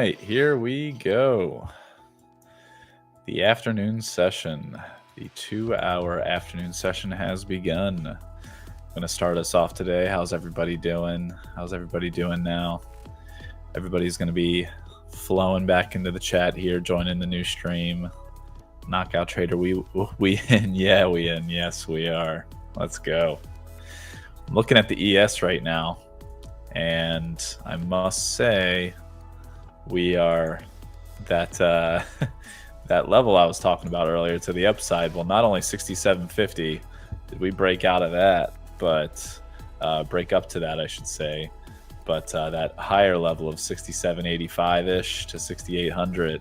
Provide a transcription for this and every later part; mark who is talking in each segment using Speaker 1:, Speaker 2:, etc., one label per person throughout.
Speaker 1: right, here we go. The afternoon session, the 2-hour afternoon session has begun. I'm going to start us off today. How's everybody doing? How's everybody doing now? Everybody's going to be flowing back into the chat here, joining the new stream. Knockout Trader, we in. Yeah, we in. Yes, we are. Let's go. I'm looking at the ES right now, and I must say we are that that level I was talking about earlier to the upside. Well, not only 67.50 did we break out of that, but break up to that, I should say. But that higher level of 67.85-ish to 6,800,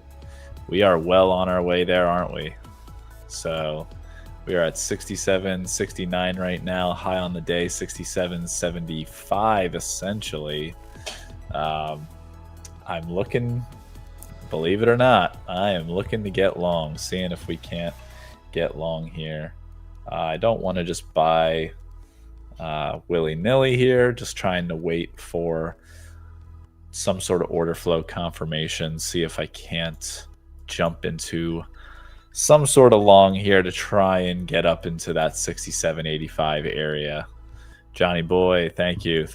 Speaker 1: we are well on our way there, aren't we? So we are at 67.69 right now. High on the day, 67.75 essentially. I'm looking, believe it or not, I am looking to get long, seeing if we can't get long here. I don't want to just buy willy-nilly here, just trying to wait for some sort of order flow confirmation, see if I can't jump into some sort of long here to try and get up into that 67.85 area. Johnny boy, thank you.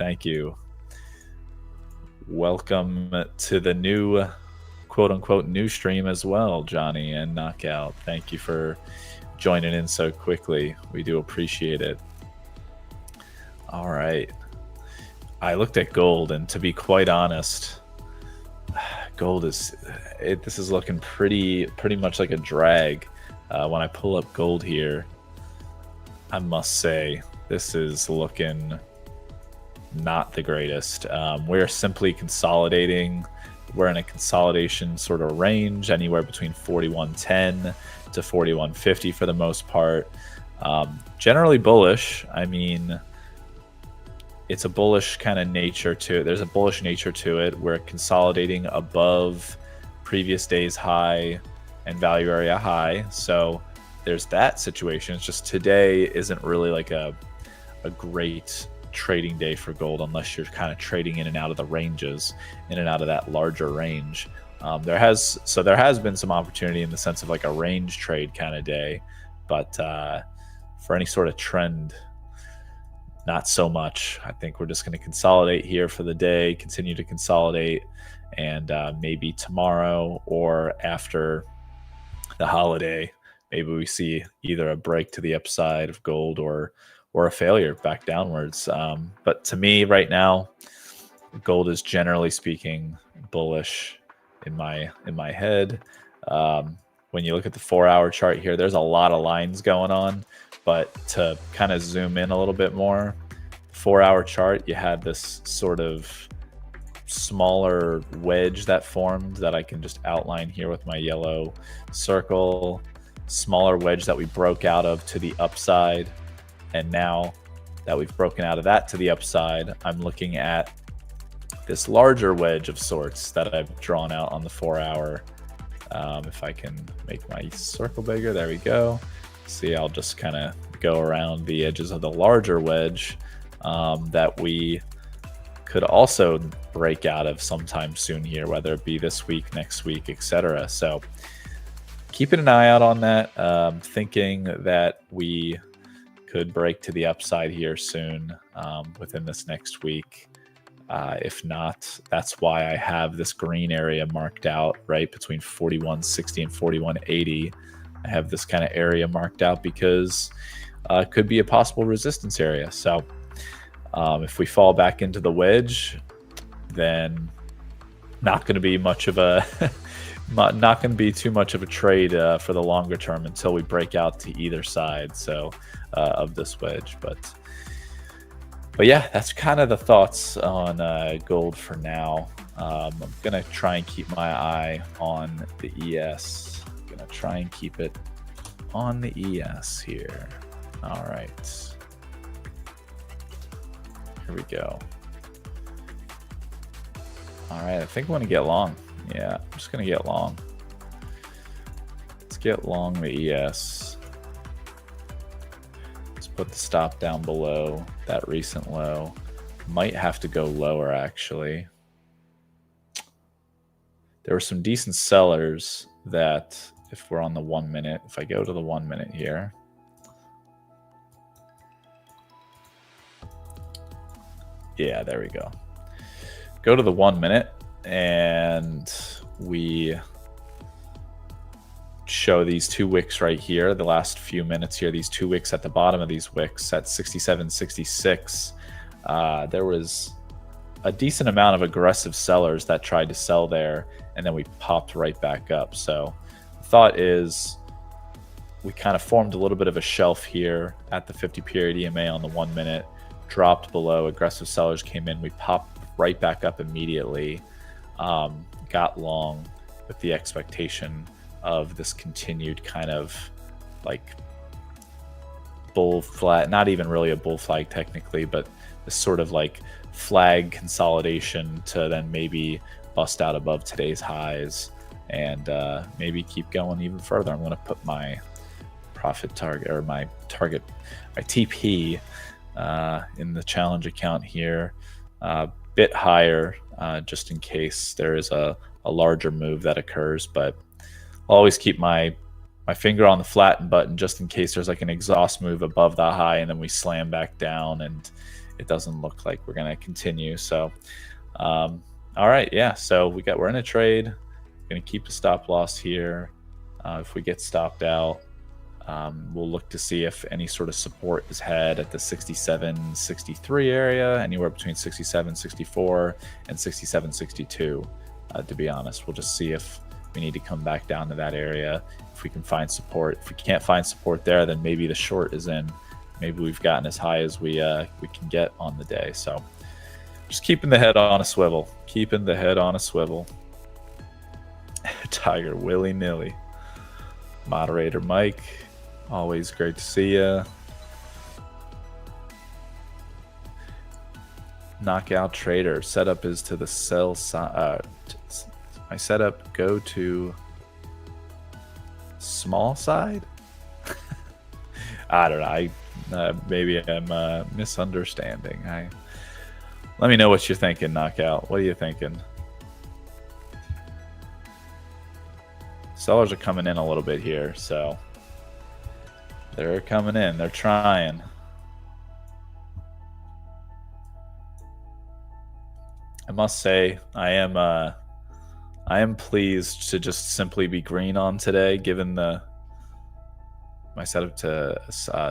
Speaker 1: Welcome to the new quote-unquote new stream as well, Johnny and Knockout. Thank you for joining in so quickly. We do appreciate it. All right. I looked at gold, and to be quite honest, gold is this is looking pretty much like a drag. When I pull up gold here, I must say this is looking not the greatest. We're simply consolidating. We're in a consolidation sort of range, anywhere between 41.10 to 41.50 for the most part. Generally bullish. I mean, it's a bullish kind of nature to it. There's a bullish nature to it. We're consolidating above previous day's high and value area high. So there's that situation. It's just today isn't really like a great trading day for gold unless you're kind of trading in and out of the ranges, in and out of that larger range. There has been some opportunity in the sense of like a range trade kind of day, but for any sort of trend, not so much. I think we're just going to consolidate here for the day, continue to consolidate, and maybe tomorrow or after the holiday, maybe we see either a break to the upside of gold or a failure back downwards. But to me right now, gold is generally speaking bullish in my head. When you look at the 4-hour chart here, there's a lot of lines going on, but to kind of zoom in a little bit more, 4-hour chart, you had this sort of smaller wedge that formed that I can just outline here with my yellow circle, smaller wedge that we broke out of to the upside. And now that we've broken out of that to the upside, I'm looking at this larger wedge of sorts that I've drawn out on the 4-hour. If I can make my circle bigger, there we go. See, I'll just kind of go around the edges of the larger wedge that we could also break out of sometime soon here, whether it be this week, next week, etc. So keeping an eye out on that, thinking that we could break to the upside here soon within this next week. If not, that's why I have this green area marked out right between 41.60 and 41.80. I have this kind of area marked out because it could be a possible resistance area. So if we fall back into the wedge, then not going to be much of a not going to be too much of a trade for the longer term until we break out to either side of this wedge. But yeah, that's kind of the thoughts on gold for now. I'm going to try and keep my eye on the ES. I'm going to try and keep it on the ES here. All right. Here we go. All right, I think I want to get long. Yeah, I'm just going to get long. Let's get long the ES. Let's put the stop down below that recent low. Might have to go lower, actually. there were some decent sellers that, if we're on the 1 minute, if I go to the 1 minute here, yeah, there we go. Go to the 1 minute and we show these two wicks right here, the last few minutes here, these two wicks at the bottom of these wicks at 67.66. There was a decent amount of aggressive sellers that tried to sell there, and then we popped right back up. So the thought is we kind of formed a little bit of a shelf here at the 50 period EMA on the 1 minute, dropped below, aggressive sellers came in, we popped right back up immediately, got long with the expectation of this continued kind of like bull flag, not even really a bull flag technically, but this sort of like flag consolidation to then maybe bust out above today's highs and maybe keep going even further. I'm going to put my profit target, or my target, my TP in the challenge account here, a bit higher just in case there is a larger move that occurs, but I'll always keep my finger on the flatten button just in case there's like an exhaust move above the high and then we slam back down and it doesn't look like we're going to continue. So all right, yeah, so we're in a trade, going to keep the stop loss here. If we get stopped out, we'll look to see if any sort of support is had at the 67.63 area, anywhere between 67.64 and 67.62. To be honest, we'll just see if we need to come back down to that area, if we can find support. If we can't find support there, then maybe the short is in. Maybe we've gotten as high as we can get on the day. So just keeping the head on a swivel, keeping the head on a swivel. Tiger willy-nilly. Moderator Mike, always great to see you. Knockout Trader, setup is to the sell side. My setup go to small side. I don't know. Maybe I'm misunderstanding. Let me know what you're thinking, Knockout. What are you thinking? Sellers are coming in a little bit here, so they're coming in. They're trying. I must say, I am pleased to just simply be green on today, given my setup to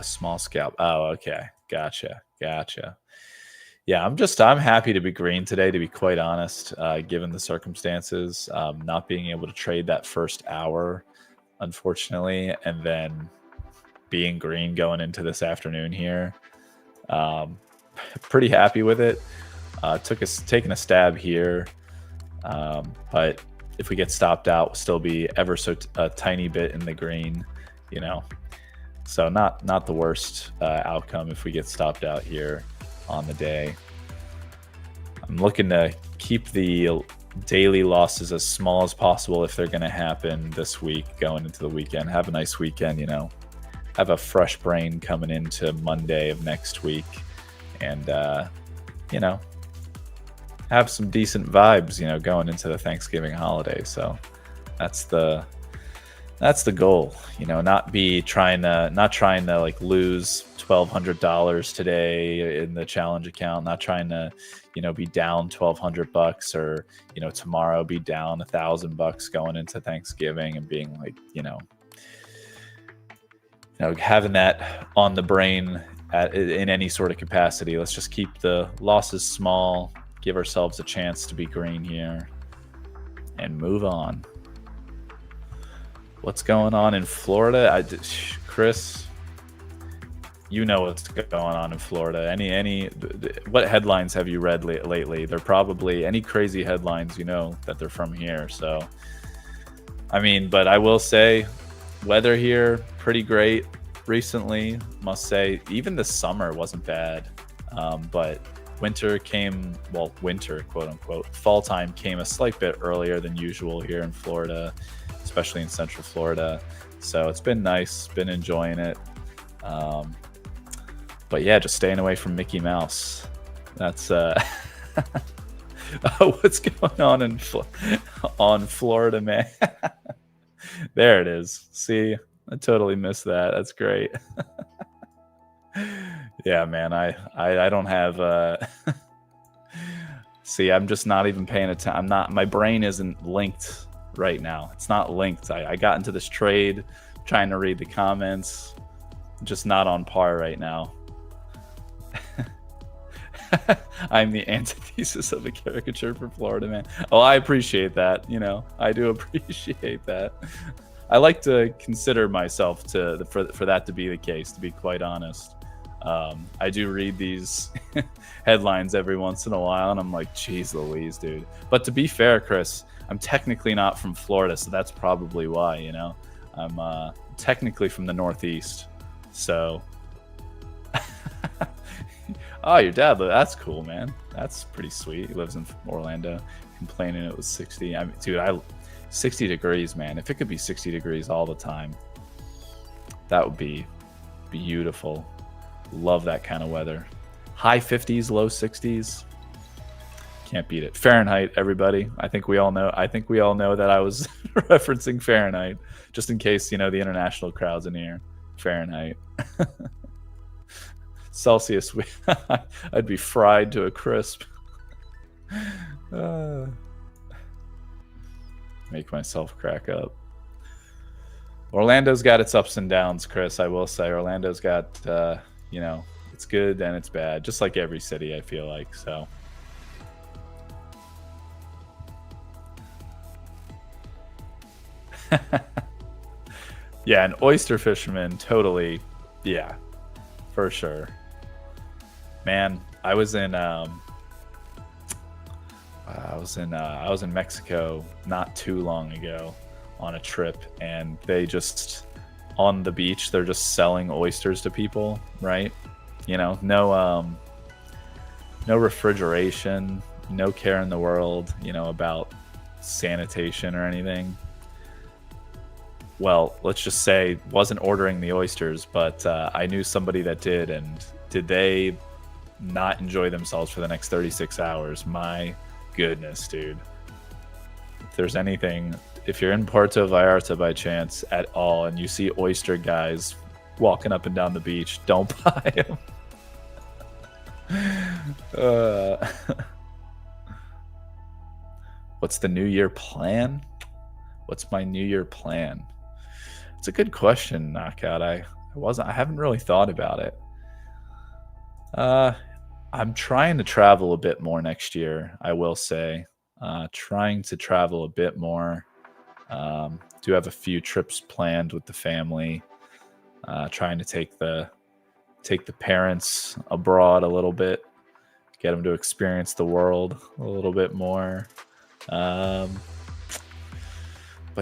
Speaker 1: small scalp. Oh, okay, gotcha. Yeah, I'm happy to be green today, to be quite honest, given the circumstances. Not being able to trade that first hour, unfortunately, and then being green going into this afternoon here. Pretty happy with it. Taking a stab here, but if we get stopped out, we'll still be ever so a tiny bit in the green, you know. So not the worst outcome if we get stopped out here on the day. I'm looking to keep the daily losses as small as possible if they're going to happen this week going into the weekend. Have a nice weekend, you know. Have a fresh brain coming into Monday of next week, and you know, have some decent vibes, you know, going into the Thanksgiving holiday. So that's the goal, you know, not trying to like lose $1,200 today in the challenge account, not trying to, you know, be down $1,200 or, you know, tomorrow be down $1,000 going into Thanksgiving and being like, you know, having that on the brain in any sort of capacity. Let's just keep the losses small, give ourselves a chance to be green here, and move on. What's going on in Florida? Chris, you know what's going on in Florida. What headlines have you read lately? They're probably any crazy headlines, you know, that they're from here. So, I mean, but I will say, weather here pretty great recently. Must say, even the summer wasn't bad, but winter came, well, winter, quote unquote, fall time came a slight bit earlier than usual here in Florida, especially in Central Florida. So it's been nice, been enjoying it. But yeah, just staying away from Mickey Mouse. That's What's going on on Florida, man? There it is. See, I totally missed that. That's great. Yeah, man. I don't have. See, I'm just not even paying attention. I'm not. My brain isn't linked right now. It's not linked. I got into this trade, trying to read the comments. Just not on par right now. I'm the antithesis of a caricature for Florida, man. Oh, I appreciate that. You know, I do appreciate that. I like to consider myself for that to be the case, to be quite honest. I do read these headlines every once in a while, and I'm like, geez Louise, dude. But to be fair, Chris, I'm technically not from Florida, so that's probably why, you know. I'm technically from the Northeast, so... Oh, your dad, that's cool, man. That's pretty sweet. He lives in Orlando, complaining it was 60. I mean, dude, 60 degrees, man. If it could be 60 degrees all the time, that would be beautiful. Love that kind of weather. High 50s, low 60s. Can't beat it. Fahrenheit, everybody. I think we all know that I was referencing Fahrenheit, just in case, you know, the international crowd's in here. Fahrenheit. Celsius, I'd be fried to a crisp. Make myself crack up. Orlando's got its ups and downs, Chris. I will say Orlando's got, you know, it's good and it's bad, just like every city, I feel like. So. Yeah, an oyster fisherman, totally. Yeah, for sure. Man, I was in Mexico not too long ago on a trip, and they just, on the beach, they're just selling oysters to people, right? You know, no refrigeration, no care in the world, you know, about sanitation or anything. Well, let's just say wasn't ordering the oysters, but I knew somebody that did, and did they not enjoy themselves for the next 36 hours? My goodness, dude. If there's anything, if you're in Puerto Vallarta by chance at all and you see oyster guys walking up and down the beach, don't buy them. What's the New Year plan? What's my New Year plan? It's a good question, Knockout. I haven't really thought about it. I'm trying to travel a bit more next year, I will say. Trying to travel a bit more. Do have a few trips planned with the family. Trying to take the parents abroad a little bit, get them to experience the world a little bit more. But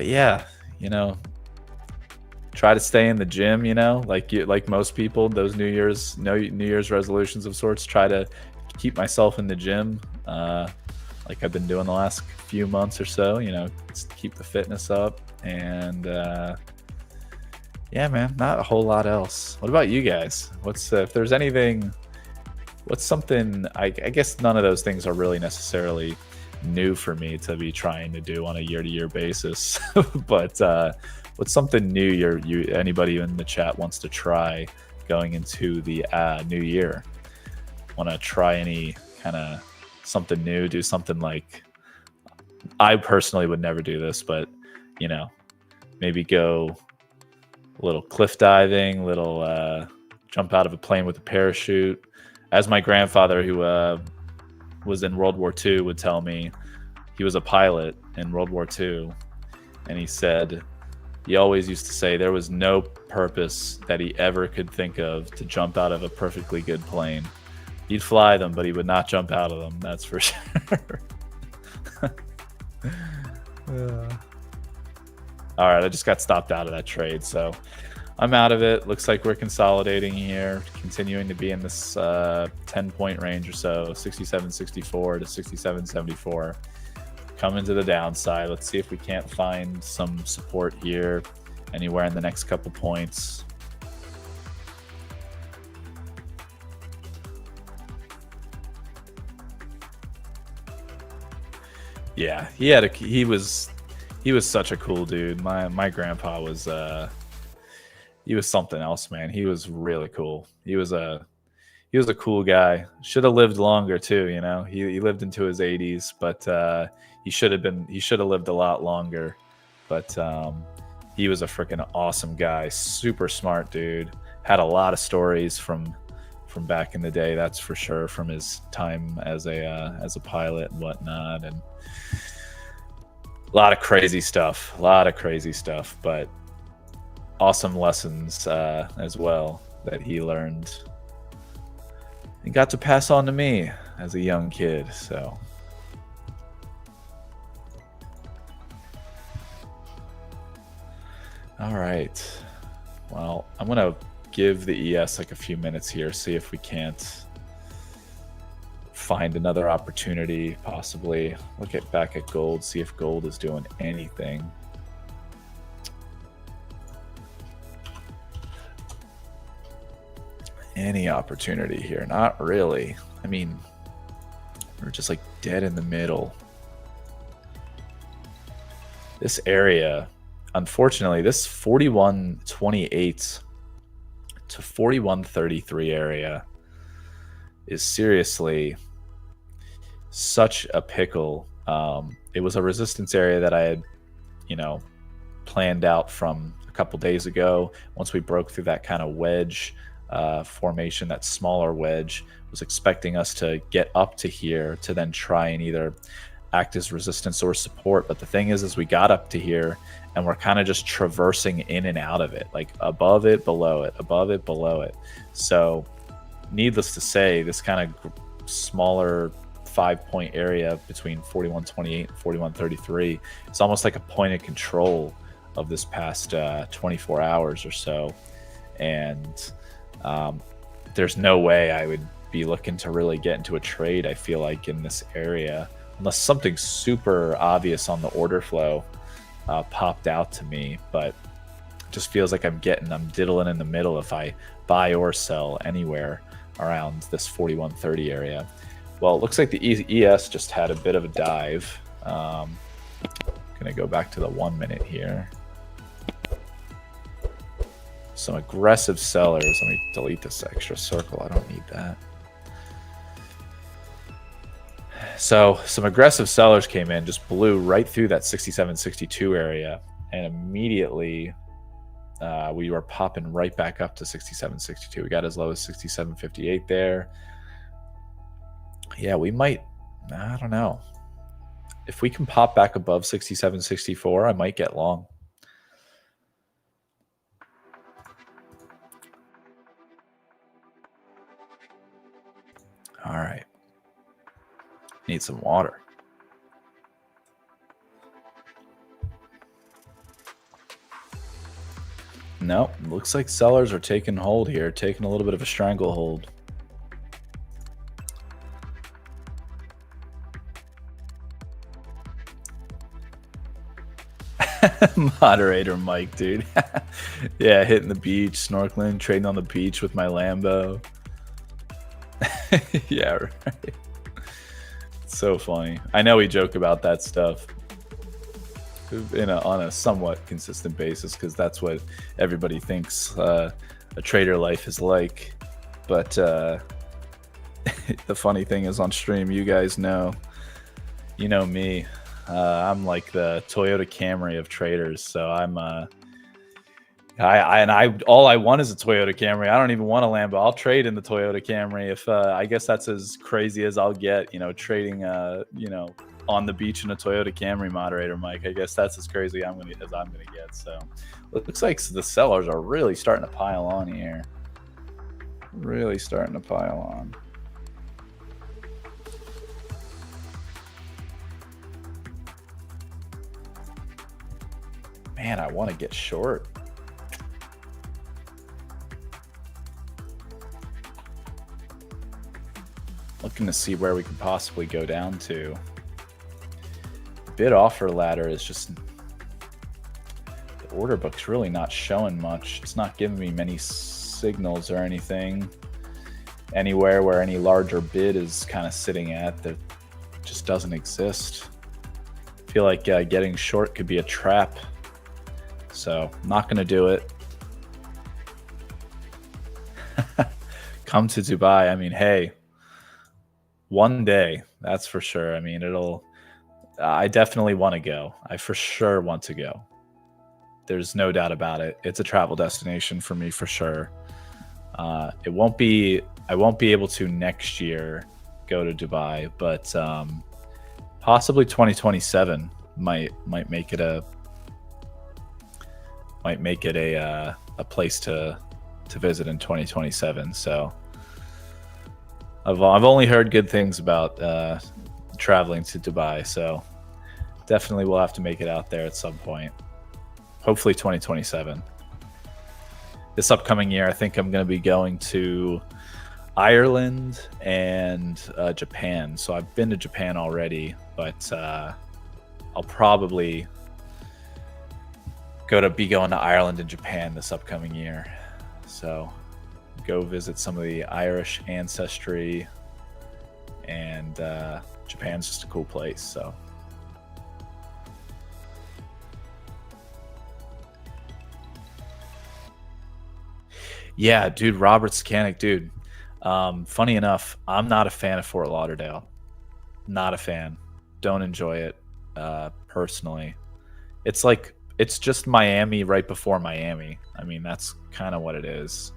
Speaker 1: yeah, you know, try to stay in the gym, you know, like most people, those New Year's resolutions of sorts, try to keep myself in the gym, like I've been doing the last few months or so, you know, just keep the fitness up. And yeah, man, not a whole lot else. What about you guys? If there's anything, what's something, I guess none of those things are really necessarily new for me to be trying to do on a year-to-year basis. But what's something new anybody in the chat wants to try going into the new year? Want to try any kind of something new? Do something like, I personally would never do this, but you know, maybe go a little cliff diving, little jump out of a plane with a parachute. As my grandfather, who was in World War II, would tell me, he was a pilot in World War II, and he said he always used to say there was no purpose that he ever could think of to jump out of a perfectly good plane. He'd fly them, but he would not jump out of them, that's for sure. All right, I just got stopped out of that trade, so I'm out of it. Looks like we're consolidating here, continuing to be in this 10-point range or so, 67.64 to 67.74. Coming to the downside. Let's see if we can't find some support here anywhere in the next couple points. Yeah, he was such a cool dude. My grandpa was he was something else, man. He was really cool. He was a cool guy. Should have lived longer too, you know. He lived into his 80s, but he should have lived a lot longer. But he was a freaking awesome guy, super smart dude. Had a lot of stories from back in the day, that's for sure, from his time as a pilot and whatnot, and a lot of crazy stuff. But awesome lessons as well that he learned and got to pass on to me as a young kid. So all right, well, I'm gonna give the ES like a few minutes here, see if we can't find another opportunity, possibly look back at gold, see if gold is doing anything. Any opportunity here? Not really. I mean, we're just like dead in the middle. This area, unfortunately, this 41.28 to 41.33 area is seriously such a pickle. It was a resistance area that I had, planned out from a couple days ago. Once we broke through that kind of wedge formation, that smaller wedge, was expecting us to get up to here to then try and either act as resistance or support. But the thing is we got up to here and we're kind of just traversing in and out of it, like above it, below it, above it, below it. So needless to say, this kind of smaller 5-point area between 41.28 and 41.33, it's almost like a point of control of this past 24 hours or so. And there's no way I would be looking to really get into a trade, I feel like, in this area, unless something super obvious on the order flow popped out to me. But it just feels like I'm diddling in the middle if I buy or sell anywhere around this 41.30 area. Well, it looks like the ES just had a bit of a dive. Gonna go back to the 1 minute here. Some aggressive sellers. Let me delete this extra circle. I don't need that. So some aggressive sellers came in, just blew right through that 67.62 area, and immediately we were popping right back up to 67.62. We got as low as 67.58 there. Yeah, we might, I don't know. If we can pop back above 67.64, I might get long. All right. Need some water. Nope. Looks like sellers are taking hold here, taking a little bit of a stranglehold. Moderator Mike, dude. Yeah, hitting the beach, snorkeling, trading on the beach with my Lambo. Yeah, right. So funny. I know we joke about that stuff on a somewhat consistent basis because that's what everybody thinks a trader life is like. But the funny thing is, on stream, you guys know, me. I'm like the Toyota Camry of traders. So I'm all I want is a Toyota Camry. I don't even want a Lambo. I'll trade in the Toyota Camry if I guess that's as crazy as I'll get, trading on the beach in a Toyota Camry, moderator Mike. I guess that's as crazy as I'm gonna get. So it looks like the sellers are really starting to pile on here. Really starting to pile on. Man, I want to get short. Looking to see where we could possibly go down to. Bid offer ladder is just, the order book's really not showing much. It's not giving me many signals or anything anywhere where any larger bid is kind of sitting at. That just doesn't exist. feel like getting short could be a trap. So not going to do it. Come to Dubai. I mean, hey, one day, that's for sure. I mean, I definitely want to go. I for sure want to go. There's no doubt about it. It's a travel destination for me for sure. I won't be able to next year go to Dubai, but possibly 2027 might make it a place to visit in 2027. So I've only heard good things about traveling to Dubai, so definitely we'll have to make it out there at some point. Hopefully 2027. This upcoming year, I think I'm going to be going to Ireland and Japan. So I've been to Japan already, but I'll probably be going to Ireland and Japan this upcoming year. So go visit some of the Irish ancestry, and Japan's just a cool place. So yeah, dude, Robert Skanik, dude. Funny enough, I'm not a fan of Fort Lauderdale. Not a fan. Don't enjoy it personally. It's just Miami right before Miami. I mean, that's kind of what it is.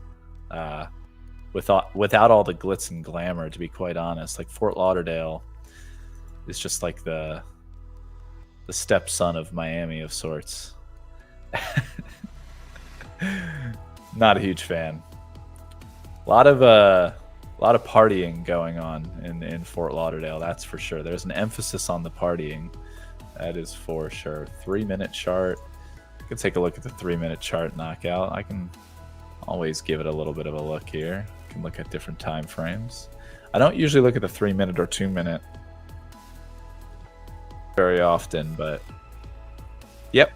Speaker 1: Without all the glitz and glamour, to be quite honest, like Fort Lauderdale is just like the stepson of Miami of sorts. Not a huge fan. A lot of partying going on in Fort Lauderdale, that's for sure. There's an emphasis on the partying. That is for sure. 3-minute chart. You can take a look at the 3-minute chart knockout. I can always give it a little bit of a look here. You can look at different time frames. I don't usually look at the 3-minute or 2-minute very often, but yep.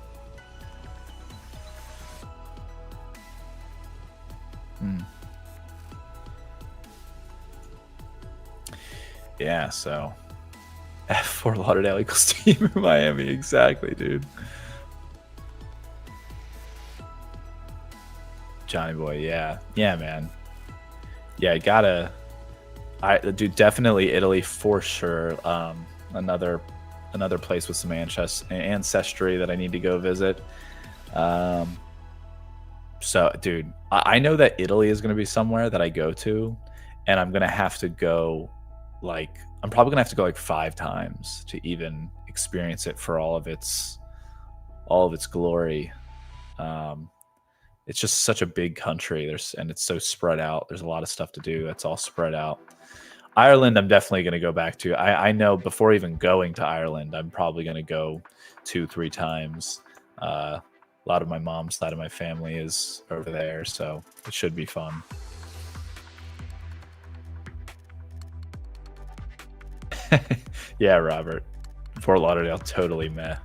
Speaker 1: Yeah, so Fort Lauderdale equals team in Miami. Exactly, dude. Johnny boy, yeah, man. Yeah, dude, definitely Italy for sure. Another place with some ancestry that I need to go visit. So, dude, I know that Italy is going to be somewhere that I go to, and I'm going to have to go, I'm probably going to have to go 5 times to even experience it for all of its glory. It's just such a big country. And it's so spread out. There's a lot of stuff to do. That's all spread out. Ireland, I'm definitely going to go back to. I know before even going to Ireland, I'm probably going to go 2-3 times. A lot of my mom's side of my family is over there, so it should be fun. Yeah, Robert. Fort Lauderdale, totally meh.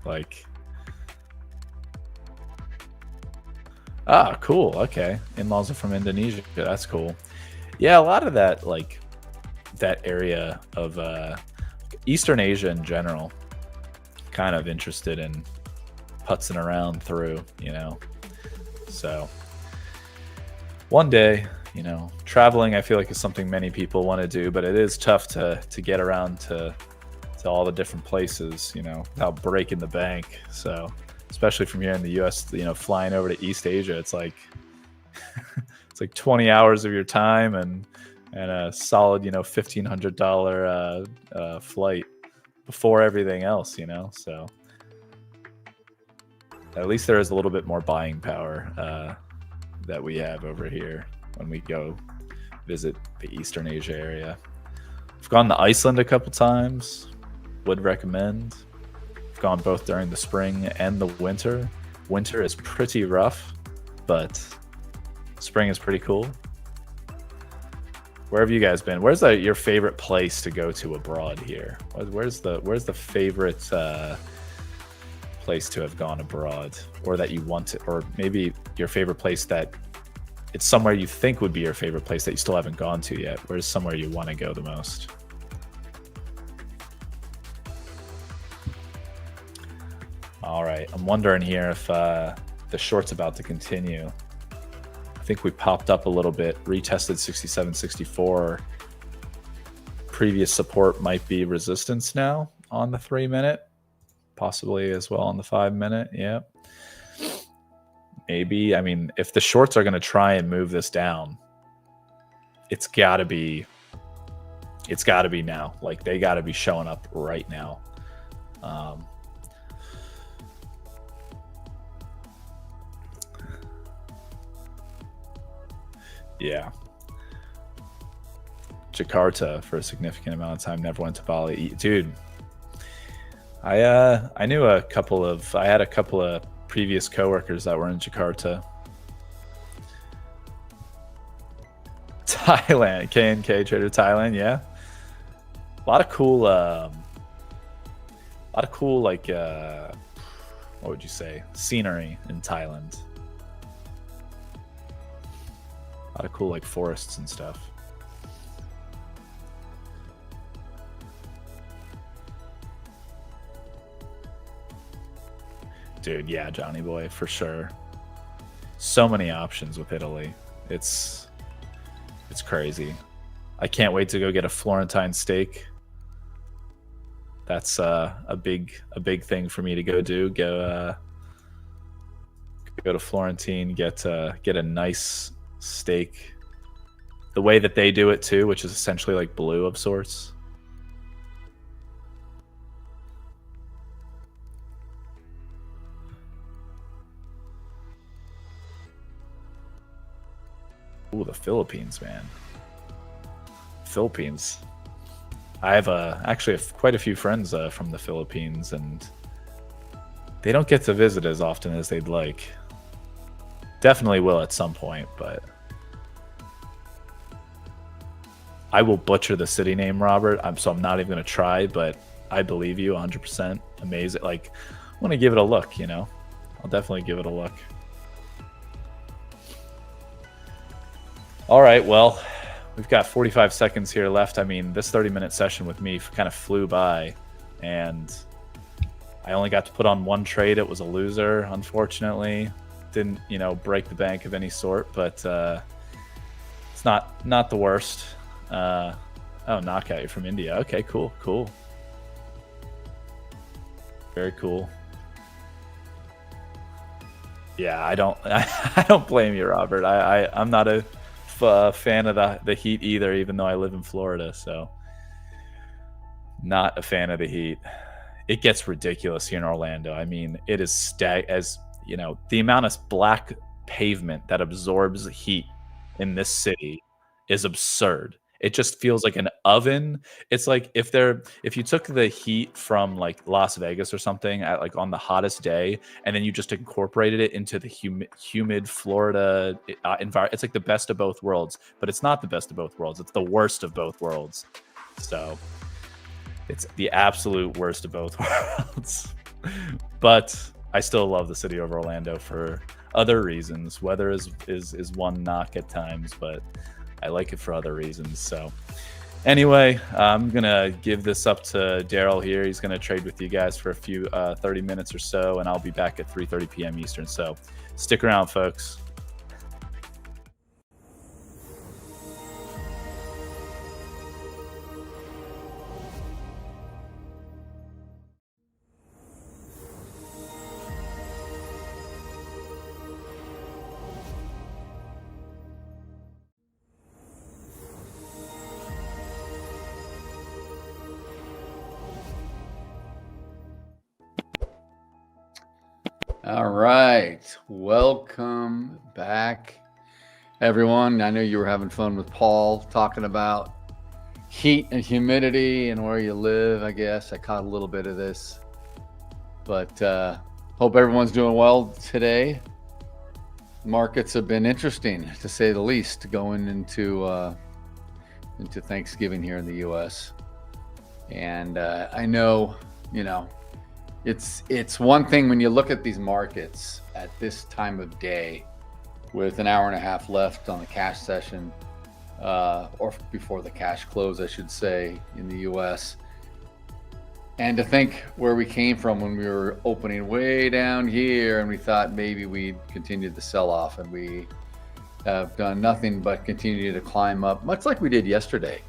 Speaker 1: Cool. Okay. In-laws are from Indonesia. That's cool. Yeah, a lot of that, that area of Eastern Asia in general, kind of interested in putzing around through, So one day, traveling, I feel like is something many people want to do, but it is tough to get around to all the different places, without breaking the bank. So especially from here in the US, flying over to East Asia, it's like it's like 20 hours of your time and a solid, $1,500 flight before everything else, so at least there is a little bit more buying power that we have over here when we go visit the Eastern Asia area. I've gone to Iceland a couple times. Would recommend. I've gone both during the spring and the winter. Winter is pretty rough, but spring is pretty cool. Where have you guys been? Where's your favorite place to go to abroad here? Where's the favorite place to have gone abroad, or that you want to, or maybe your favorite place that it's somewhere you think would be your favorite place that you still haven't gone to yet? Where's somewhere you want to go the most? All right. I'm wondering here if the short's about to continue. I think we popped up a little bit, retested 67.64. Previous support might be resistance now on the 3-minute, possibly as well on the 5-minute. Yeah. Maybe. I mean, if the shorts are going to try and move this down, it's got to be now. Like, they got to be showing up right now. Yeah. Jakarta for a significant amount of time. Never went to Bali. Dude, I had a couple of previous coworkers that were in Jakarta. Thailand, K&K Trader Thailand, yeah. A lot of cool like what would you say? Scenery in Thailand. A lot of cool like forests and stuff. Dude, yeah, Johnny boy, for sure. So many options with Italy. It's crazy. I can't wait to go get a Florentine steak. That's a big thing for me to go do. Go to Florentine, get a nice steak. The way that they do it too, which is essentially like blue of sorts. Ooh, the Philippines, man. Philippines. I have actually quite a few friends from the Philippines, and they don't get to visit as often as they'd like. Definitely will at some point, but I will butcher the city name, Robert. So I'm not even going to try, but I believe you 100%. Amazing. Like, I want to give it a look, you know? I'll definitely give it a look. All right, well, we've got 45 seconds here left. I mean, this 30-minute session with me kind of flew by, and I only got to put on one trade. It was a loser, unfortunately. Didn't, break the bank of any sort, but it's not the worst. Oh, knockout, you're from India. Okay, cool. Very cool. Yeah, I don't blame you, Robert. I'm not a fan of the heat either, even though I live in Florida, so not a fan of the heat. It gets ridiculous here in Orlando. I mean, it is the amount of black pavement that absorbs heat in this city is absurd. It just feels like an oven. It's like if you took the heat from like Las Vegas or something at like on the hottest day, and then you just incorporated it into the humid Florida environment. It's like the best of both worlds, but it's not the best of both worlds. It's the worst of both worlds. So it's the absolute worst of both worlds. But I still love the city of Orlando for other reasons. Weather is one knock at times, but I like it for other reasons. So anyway, I'm going to give this up to Daryl here. He's going to trade with you guys for a few 30 minutes or so, and I'll be back at 3:30 p.m. Eastern. So stick around, folks.
Speaker 2: All right, welcome back, everyone. I know you were having fun with Paul talking about heat and humidity and where you live. I guess I caught a little bit of this, but hope everyone's doing well today. Markets have been interesting, to say the least, going into Thanksgiving here in the U.S. And I know, It's one thing when you look at these markets at this time of day with an hour and a half left on the cash session, or before the cash close, I should say, in the US. And to think where we came from when we were opening way down here and we thought maybe we'd continue the sell-off, and we have done nothing but continue to climb up, much like we did yesterday.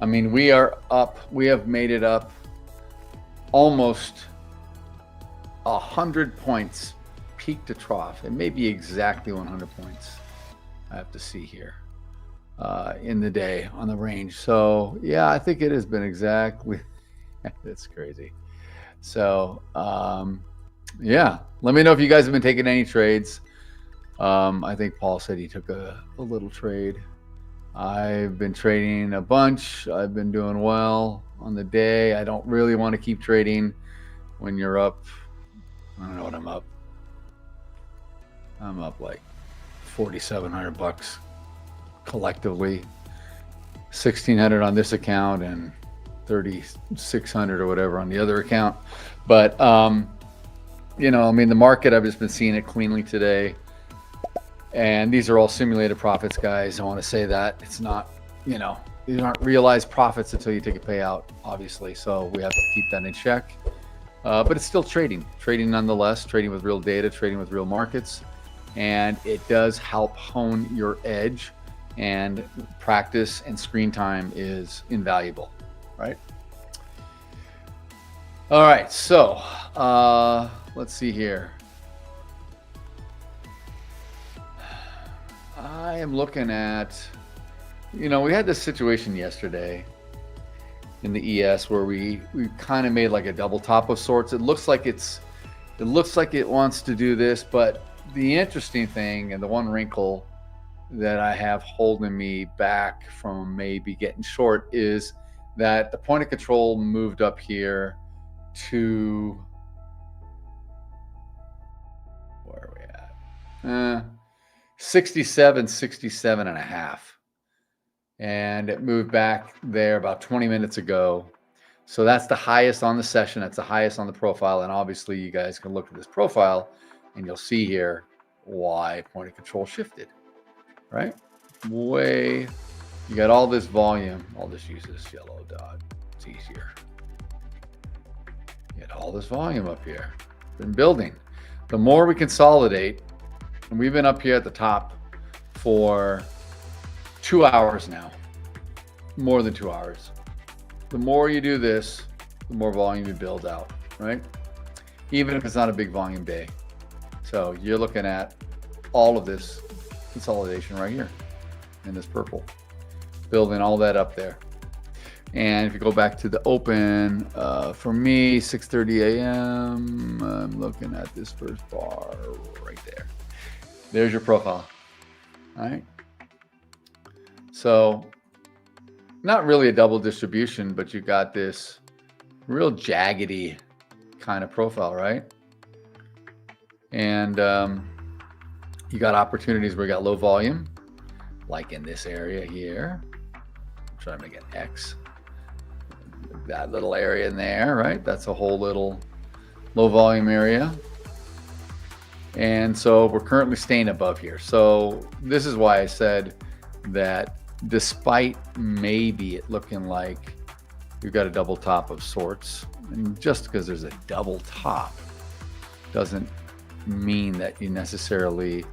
Speaker 2: I mean, we are up. We have made it up almost 100 points peak to trough. It may be exactly 100 points. I have to see here in the day on the range. So yeah, I think it has been exactly. That's crazy. So yeah, let me know if you guys have been taking any trades. I think Paul said he took a little trade. I've been trading a bunch. I've been doing well on the day. I don't really want to keep trading when you're up. I don't know what I'm up. I'm up like $4,700 collectively, 1,600 on this account and 3,600 or whatever on the other account. But you know, I mean, the market, I've just been seeing it cleanly today. And these are all simulated profits, guys. I want to say that it's not, you know, these aren't realized profits until you take a payout, obviously. So we have to keep that in check. But it's still trading nonetheless, trading with real data, trading with real markets. And it does help hone your edge, and practice and screen time is invaluable, right? All right, so let's see here. I am looking at, you know, we had this situation yesterday in the ES where we kind of made like a double top of sorts. It looks like it wants to do this, but the interesting thing, and the one wrinkle that I have holding me back from maybe getting short, is that the point of control moved up here to, where are we at? 67 and a half. And it moved back there about 20 minutes ago. So that's the highest on the session. That's the highest on the profile. And obviously you guys can look at this profile and you'll see here why point of control shifted, right? You got all this volume. I'll just use this yellow dot. It's easier. You got all this volume up here. Been building. The more we consolidate, and we've been up here at the top for 2 hours now, more than 2 hours. The more you do this, the more volume you build out, right? Even if it's not a big volume day. So you're looking at all of this consolidation right here in this purple, building all that up there. And if you go back to the open, for me, 6:30 a.m., I'm looking at this first bar right there. There's your profile. All right. So not really a double distribution, but you got this real jaggedy kind of profile, right? And you got opportunities where you got low volume, like in this area here. I'm trying to make an X. That little area in there, right? That's a whole little low volume area. And so we're currently staying above here. So this is why I said that despite maybe it looking like you've got a double top of sorts, and just because there's a double top doesn't mean that you necessarily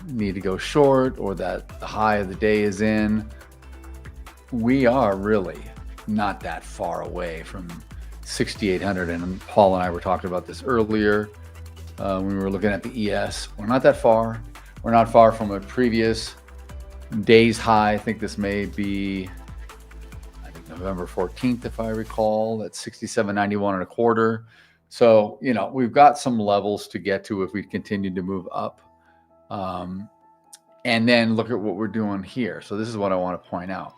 Speaker 2: need to go short, or that the high of the day is in. We are really not that far away from 6,800. And Paul and I were talking about this earlier. When we were looking at the ES, we're not that far. We're not far from a previous day's high. I think this may be, I think November 14th, if I recall. That's 67.91 and a quarter. So, you know, we've got some levels to get to if we continue to move up. And then look at what we're doing here. So this is what I want to point out.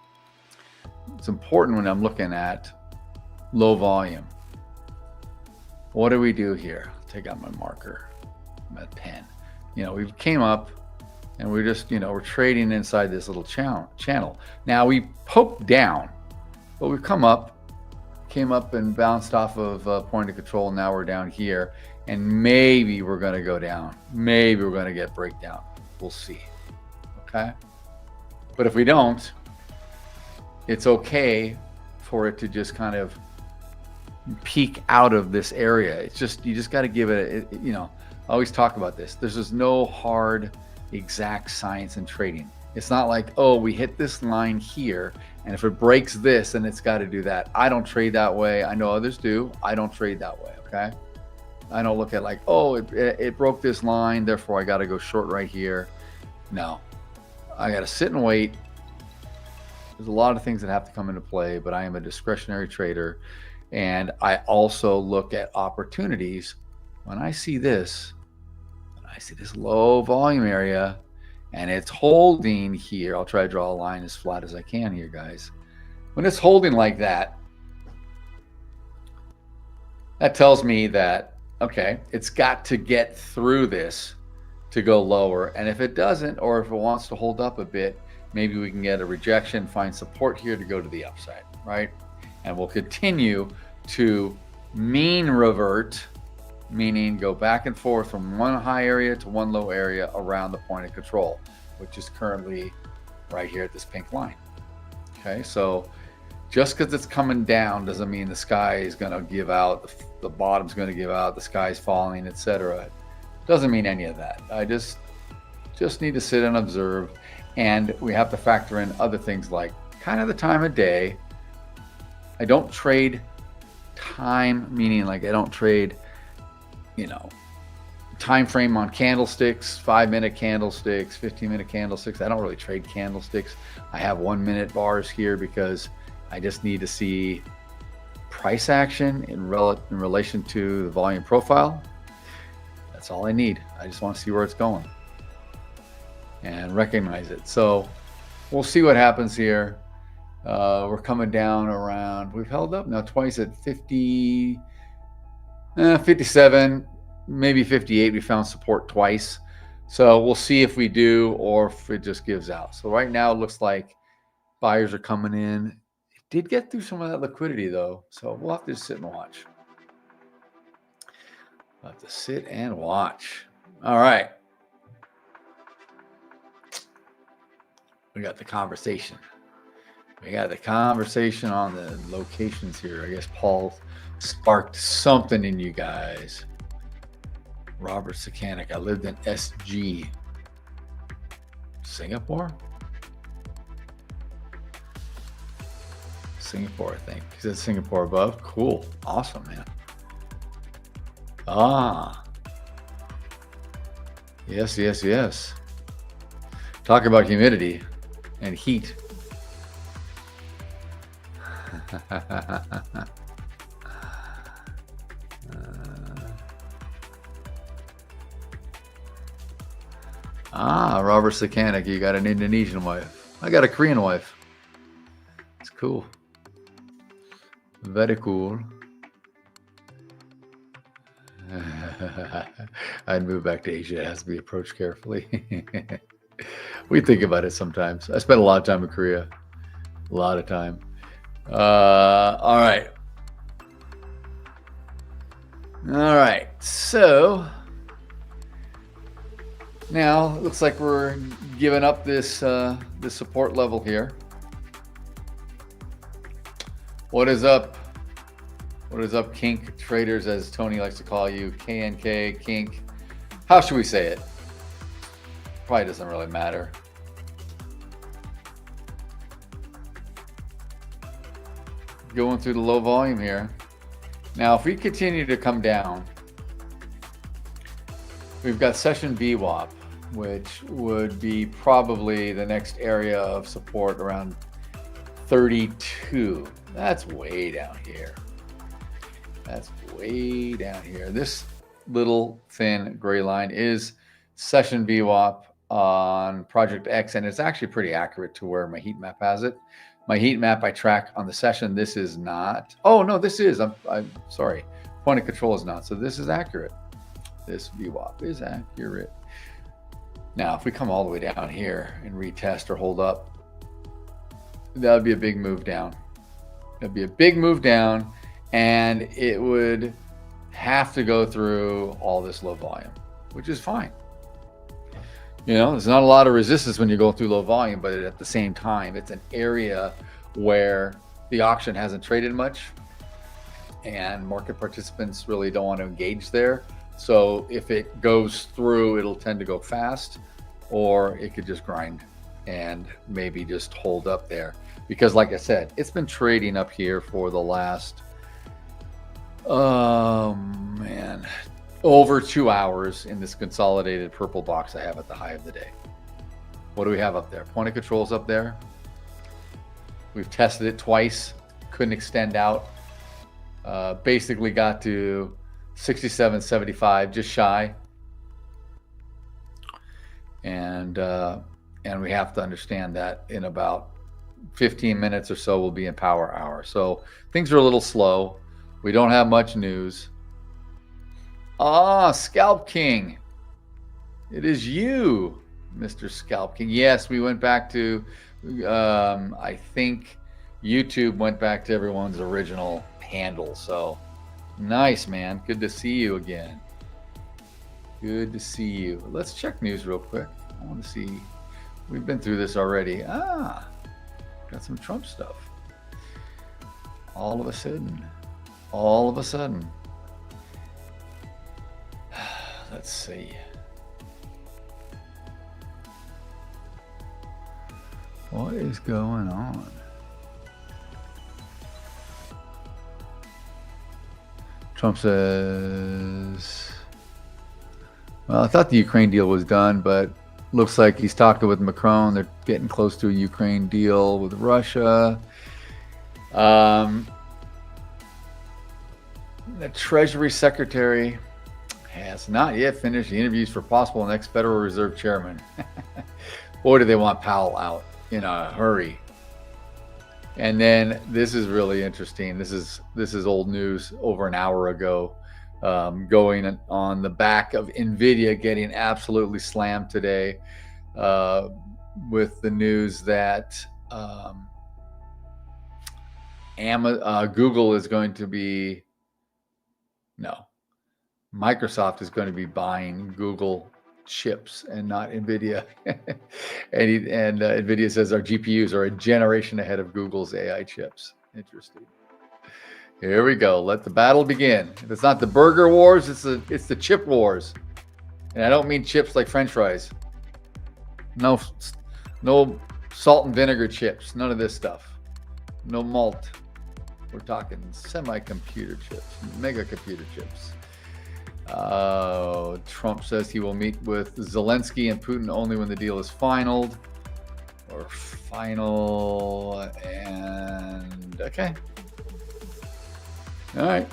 Speaker 2: It's important when I'm looking at low volume. What do we do here? Take out my marker, my pen. You know, we came up and we're just, you know, we're trading inside this little channel. Now we poked down, but we've came up and bounced off of point of control. Now we're down here, and maybe we're going to go down. Maybe we're going to get breakdown. We'll see. Okay. But if we don't, it's okay for it to just kind of peak out of this area. It's just, you just got to give it, you know, I always talk about this. There's just no hard, exact science in trading. It's not like, oh, we hit this line here, and if it breaks this, then it's got to do that. I don't trade that way. I know others do. I don't trade that way, okay? I don't look at like, oh, it broke this line, therefore I got to go short right here. No, I got to sit and wait. There's a lot of things that have to come into play, but I am a discretionary trader. And I also look at opportunities. When I see this low volume area and it's holding here, I'll try to draw a line as flat as I can here, guys. When it's holding like that, that tells me that, okay, it's got to get through this to go lower. And if it doesn't, or if it wants to hold up a bit, maybe we can get a rejection, find support here to go to the upside, right? And we'll continue to mean revert, meaning go back and forth from one high area to one low area around the point of control, which is currently right here at this pink line. Okay, so just because it's coming down doesn't mean the sky is going to give out, the bottom's going to give out, the sky's falling, etc. Doesn't mean any of that. I just need to sit and observe, and we have to factor in other things like kind of the time of day. I don't trade time, meaning like I don't trade, you know, time frame on candlesticks, 5-minute candlesticks, 15-minute candlesticks. I don't really trade candlesticks. I have 1-minute bars here because I just need to see price action in relation to the volume profile. That's all I need. I just want to see where it's going and recognize it. So we'll see what happens here. We're coming down around, we've held up now twice at 50, 57, maybe 58. We found support twice. So we'll see if we do or if it just gives out. So right now it looks like buyers are coming in. It did get through some of that liquidity though. So we'll have to sit and watch. We'll have to sit and watch. All right. We got the conversation. We got the conversation on the locations here. I guess Paul sparked something in you guys. Robert Sakanic. I lived in SG. Singapore? Singapore, I think. Is that Singapore above? Cool. Awesome, man. Ah. Yes, yes, yes. Talk about humidity and heat. Robert Sakanic, you got an Indonesian wife. I got a Korean wife. It's cool. Very cool. I'd move back to Asia. It has to be approached carefully. We think about it sometimes. I spent a lot of time in Korea. A lot of time. All right. All right. So now it looks like we're giving up this this support level here. What is up? What is up, kink traders, as Tony likes to call you? KNK, kink. How should we say it? Probably doesn't really matter. Going through the low volume here. Now, if we continue to come down, we've got session VWAP, which would be probably the next area of support around 32. That's way down here. That's way down here. This little thin gray line is session VWAP on Project X, and it's actually pretty accurate to where my heat map has it. My heat map I track on the session. This is not. Oh no, this is. I'm sorry. Point of control is not. So this is accurate. This VWAP is accurate. Now, if we come all the way down here and retest or hold up, that would be a big move down. That'd be a big move down, and it would have to go through all this low volume, which is fine. You know, there's not a lot of resistance when you go through low volume, but at the same time, it's an area where the auction hasn't traded much, and market participants really don't want to engage there. So if it goes through, it'll tend to go fast, or it could just grind and maybe just hold up there. Because like I said, it's been trading up here for the last, over 2 hours in this consolidated purple box I have at the high of the day. What do we have up there? Point of controls up there. We've tested it twice, couldn't extend out. Basically got to 67.75, just shy. And we have to understand that in about 15 minutes or so we'll be in power hour. So things are a little slow. We don't have much news. Scalp King. It is you, Mr. Scalp King. Yes, we went back to, I think YouTube went back to everyone's original handle. So nice, man. Good to see you again. Good to see you. Let's check news real quick. I want to see. We've been through this already. Got some Trump stuff. All of a sudden. Let's see. What is going on? Trump says, well, I thought the Ukraine deal was done, but looks like he's talking with Macron. They're getting close to a Ukraine deal with Russia. The Treasury Secretary has not yet finished the interviews for possible next Federal Reserve Chairman. Boy, do they want Powell out in a hurry. And then this is really interesting. This is old news over an hour ago, going on the back of NVIDIA getting absolutely slammed today with the news that Google is going to be, Microsoft is going to be buying Google chips and not NVIDIA. and NVIDIA says our GPUs are a generation ahead of Google's AI chips. Interesting. Here we go. Let the battle begin. If it's not the burger wars, it's the chip wars. And I don't mean chips like French fries. No salt and vinegar chips. None of this stuff. No malt. We're talking semi-computer chips, mega computer chips. Trump says he will meet with Zelensky and Putin only when the deal is final. And okay. All right.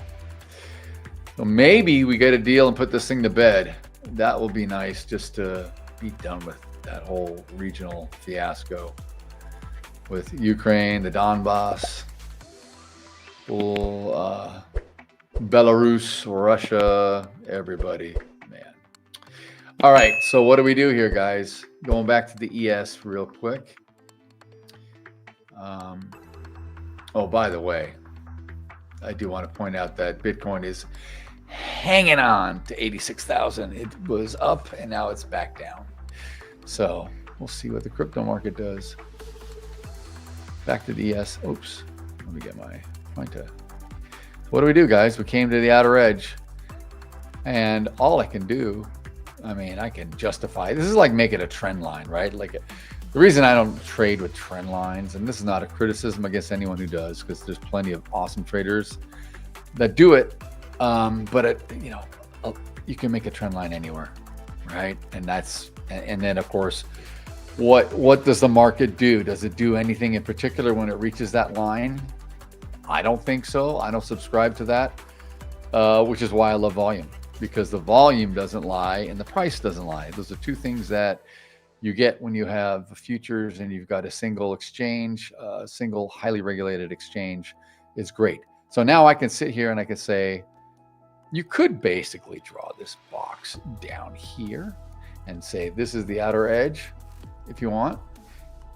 Speaker 2: So maybe we get a deal and put this thing to bed. That will be nice, just to be done with that whole regional fiasco with Ukraine, the Donbass, Belarus, Russia, everybody, man. All right, so what do we do here, guys? Going back to the ES real quick. Oh, by the way, I do want to point out that Bitcoin is hanging on to 86,000. It was up and now it's back down. So we'll see what the crypto market does. Back to the ES. Oops, let me get my pointer. What do we do, guys? We came to the outer edge, and all I can do, I can justify. This is like making a trend line, right? Like the reason I don't trade with trend lines, and this is not a criticism against anyone who does, because there's plenty of awesome traders that do it. But you can make a trend line anywhere, right? And then of course, what does the market do? Does it do anything in particular when it reaches that line? I don't think so. I don't subscribe to that, which is why I love volume, because the volume doesn't lie and the price doesn't lie. Those are two things that you get when you have futures and you've got a single exchange, single highly regulated exchange is great. So now I can sit here and I can say, you could basically draw this box down here and say, this is the outer edge if you want,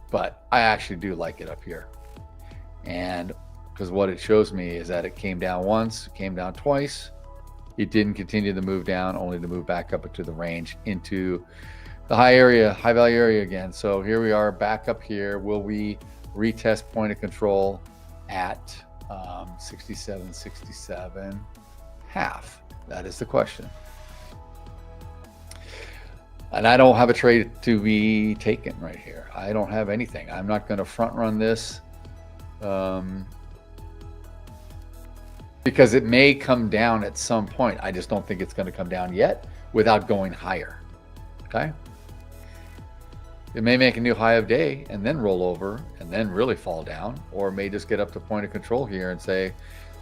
Speaker 2: but I actually do like it up here. And because what it shows me is that it came down once, came down twice. It didn't continue to move down, only to move back up into the range, into the high value area again. So here we are back up here. Will we retest point of control at 67.67 half. That is the question. And I don't have a trade to be taken right here. I don't have anything. I'm not going to front run this because it may come down at some point. I just don't think it's going to come down yet without going higher. Okay. It may make a new high of day and then roll over and then really fall down, or it may just get up to point of control here and say,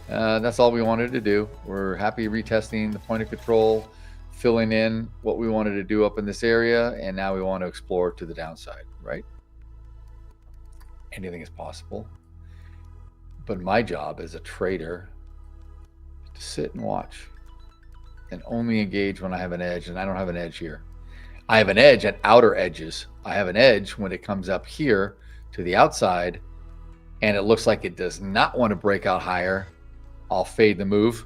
Speaker 2: that's all we wanted to do. We're happy retesting the point of control, filling in what we wanted to do up in this area, and now we want to explore to the downside, right? Anything is possible. But my job as a trader is to sit and watch and only engage when I have an edge, and I don't have an edge here. I have an edge at outer edges. I have an edge when it comes up here to the outside and it looks like it does not want to break out higher. I'll fade the move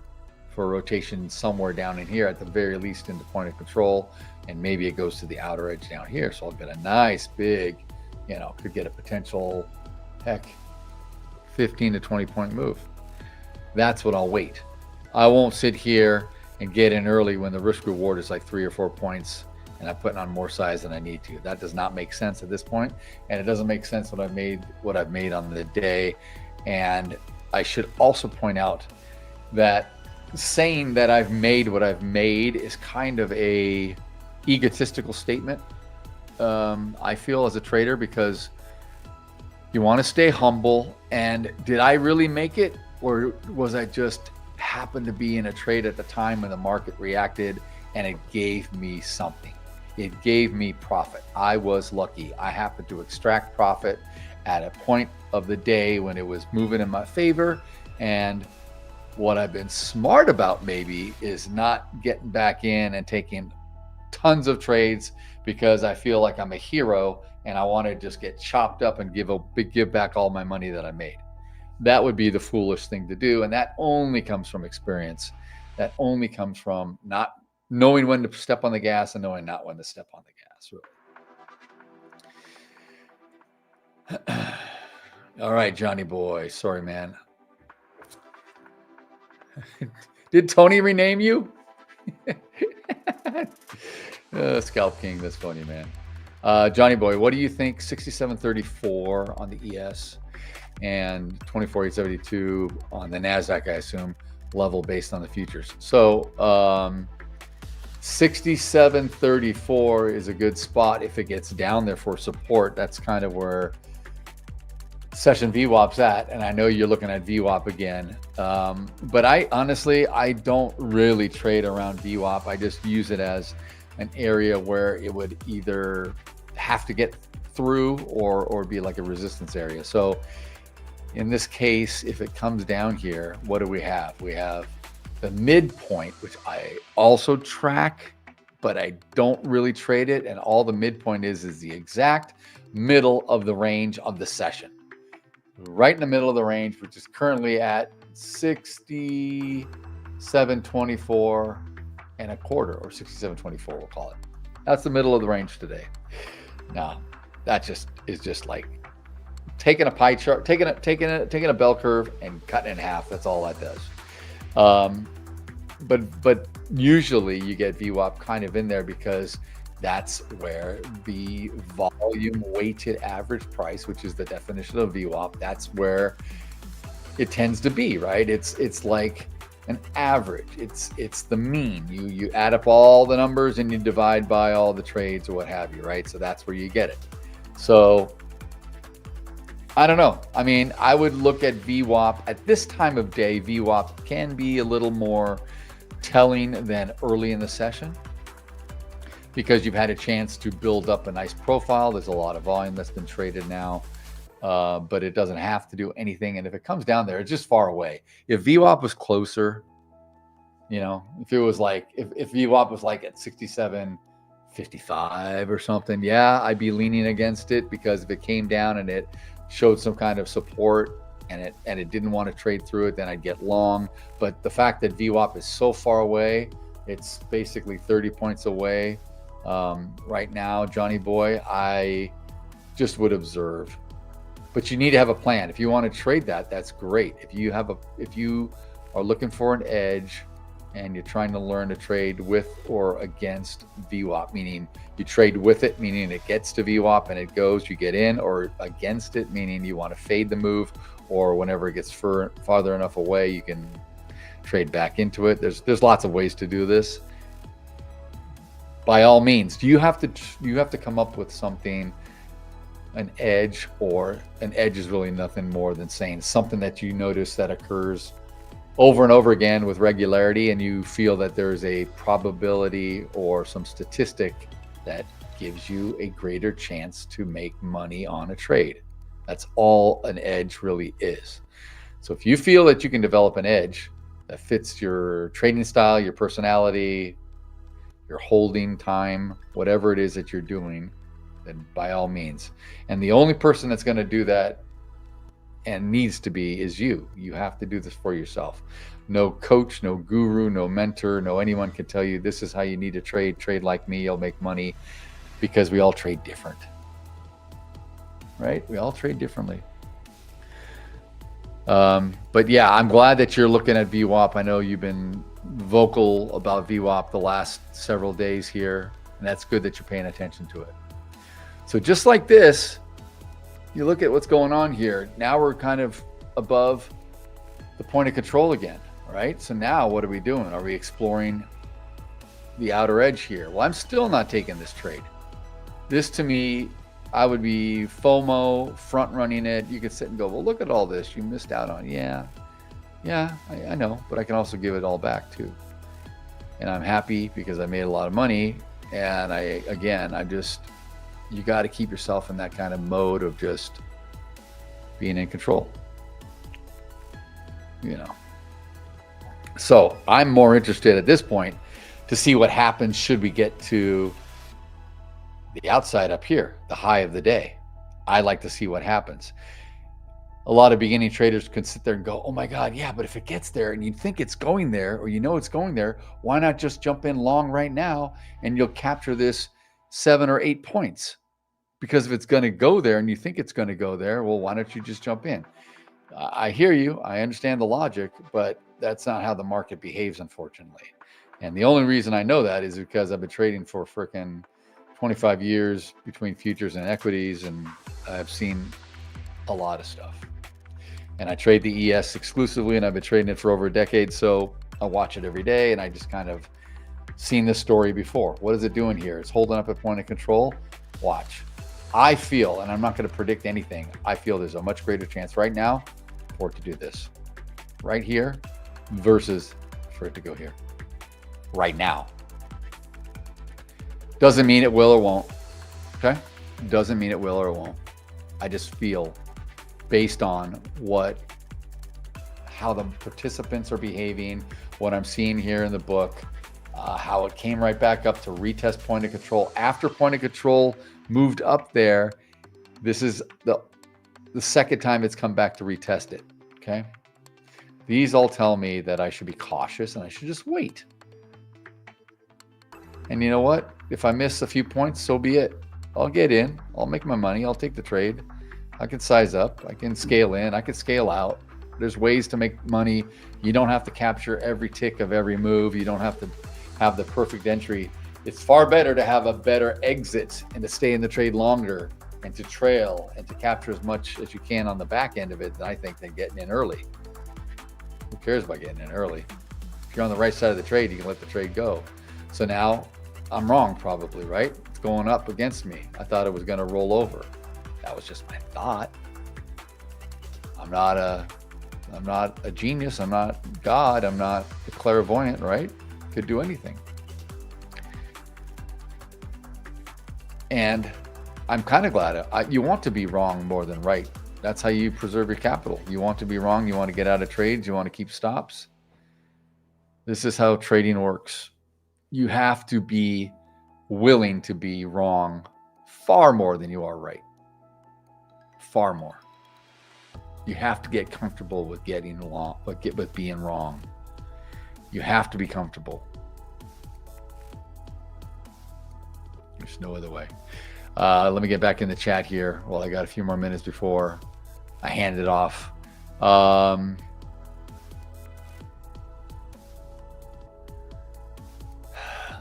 Speaker 2: for a rotation somewhere down in here, at the very least into point of control, and maybe it goes to the outer edge down here. So I'll get a nice big, could get a potential, 15 to 20 point move. That's what I'll wait. I won't sit here and get in early when the risk reward is like 3 or 4 points and I'm putting on more size than I need to. That does not make sense at this point, and it doesn't make sense what I've made on the day. And I should also point out that saying that I've made what I've made is kind of a egotistical statement, I feel, as a trader, because you want to stay humble. And did I really make it, or was I just happened to be in a trade at the time when the market reacted and it gave me something? It gave me profit. I was lucky. I happened to extract profit at a point of the day when it was moving in my favor. And what I've been smart about maybe is not getting back in and taking tons of trades because I feel like I'm a hero and I want to just get chopped up and give back all my money that I made. That would be the foolish thing to do. And that only comes from experience. That only comes from not knowing when to step on the gas and knowing not when to step on the gas. Really. All right, Johnny boy. Sorry, man. Did Tony rename you? Scalp King, that's funny, man. Johnny boy, what do you think? 67.34 on the ES and 24.872 on the NASDAQ, I assume, level based on the futures. So 67.34 is a good spot if it gets down there for support. That's kind of where session VWAP's at, and I know you're looking at VWAP again, but I honestly don't really trade around VWAP. I just use it as an area where it would either have to get through or be like a resistance area. So in this case, if it comes down here, what do we have? We have the midpoint, which I also track, but I don't really trade it, and all the midpoint is the exact middle of the range of the session. Right in the middle of the range, which is currently at 67.24 and a quarter, or 67.24, we'll call it. That's the middle of the range today. Now, that is just like taking a pie chart, taking a bell curve and cutting it in half. That's all that does. But usually you get VWAP kind of in there because that's where the volume weighted average price, which is the definition of VWAP, that's where it tends to be, right? It's like an average. It's the mean. You add up all the numbers and you divide by all the trades or what have you, right? So that's where you get it. So I don't know. I mean, I would look at VWAP at this time of day. VWAP can be a little more telling than early in the session, because you've had a chance to build up a nice profile. There's a lot of volume that's been traded now, but it doesn't have to do anything. And if it comes down there, it's just far away. If VWAP was closer, if it was like, if VWAP was like at 67.55 or something, yeah, I'd be leaning against it, because if it came down and it showed some kind of support and it didn't want to trade through it, then I'd get long. But the fact that VWAP is so far away, it's basically 30 points away. Right now, Johnny boy, I just would observe. But you need to have a plan. If you want to trade that, that's great. If you are looking for an edge and you're trying to learn to trade with or against VWAP, meaning you trade with it, meaning it gets to VWAP and it goes, you get in, or against it, meaning you want to fade the move, or whenever it gets farther enough away, you can trade back into it. There's lots of ways to do this. By all means, you have to come up with something, an edge, or an edge is really nothing more than saying something that you notice that occurs over and over again with regularity, and you feel that there's a probability or some statistic that gives you a greater chance to make money on a trade. That's all an edge really is. So if you feel that you can develop an edge that fits your trading style, your personality, your holding time, whatever it is that you're doing, then by all means. And the only person that's going to do that and needs to be is you. You have to do this for yourself. No coach, no guru, no mentor, no anyone can tell you this is how you need to trade. Trade like me, you'll make money, because we all trade different. Right? We all trade differently. But yeah, I'm glad that you're looking at VWAP. I know you've been vocal about VWAP the last several days here, and that's good that you're paying attention to it. So just like this, you look at what's going on here. Now we're kind of above the point of control again, right? So now what are we doing? Are we exploring the outer edge here? Well, I'm still not taking this trade. This, to me, I would be FOMO, front running it. You could sit and go, well, look at all this you missed out on. Yeah, I know, but I can also give it all back too. And I'm happy because I made a lot of money. And you got to keep yourself in that kind of mode of just being in control, So I'm more interested at this point to see what happens should we get to the outside up here, the high of the day. I like to see what happens. A lot of beginning traders can sit there and go, oh my God, yeah, but if it gets there and you think it's going there, or it's going there, why not just jump in long right now and you'll capture this 7 or 8 points? Because if it's going to go there and you think it's going to go there, well, why don't you just jump in? I hear you. I understand the logic, but that's not how the market behaves, unfortunately. And the only reason I know that is because I've been trading for frickin' 25 years between futures and equities, and I've seen a lot of stuff. And I trade the ES exclusively, and I've been trading it for over a decade, so I watch it every day, and I just kind of seen this story before. What is it doing here? It's holding up at point of control. Watch. I feel, and I'm not going to predict anything, I feel there's a much greater chance right now for it to do this right here versus for it to go here right now. Doesn't mean it will or won't. Okay? Doesn't mean it will or won't. I just feel, based on how the participants are behaving, what I'm seeing here in the book, how it came right back up to retest point of control after point of control moved up there. This is the second time it's come back to retest it. Okay. These all tell me that I should be cautious and I should just wait. And you know what? If I miss a few points, so be it. I'll get in. I'll make my money. I'll take the trade. I can size up. I can scale in. I can scale out. There's ways to make money. You don't have to capture every tick of every move. You don't have to have the perfect entry. It's far better to have a better exit and to stay in the trade longer and to trail and to capture as much as you can on the back end of it, I think, than getting in early. Who cares about getting in early? If you're on the right side of the trade, you can let the trade go. So now I'm wrong, probably, right? It's going up against me. I thought it was going to roll over. That was just my thought. I'm not a genius. I'm not God. I'm not a clairvoyant, right? Could do anything. And I'm kind of glad. You want to be wrong more than right. That's how you preserve your capital. You want to be wrong. You want to get out of trades. You want to keep stops. This is how trading works. You have to be willing to be wrong far more than you are right. Far more. You have to get comfortable with getting wrong, with being wrong. You have to be comfortable. There's no other way. Let me get back in the chat here. Well, I got a few more minutes before I handed it off.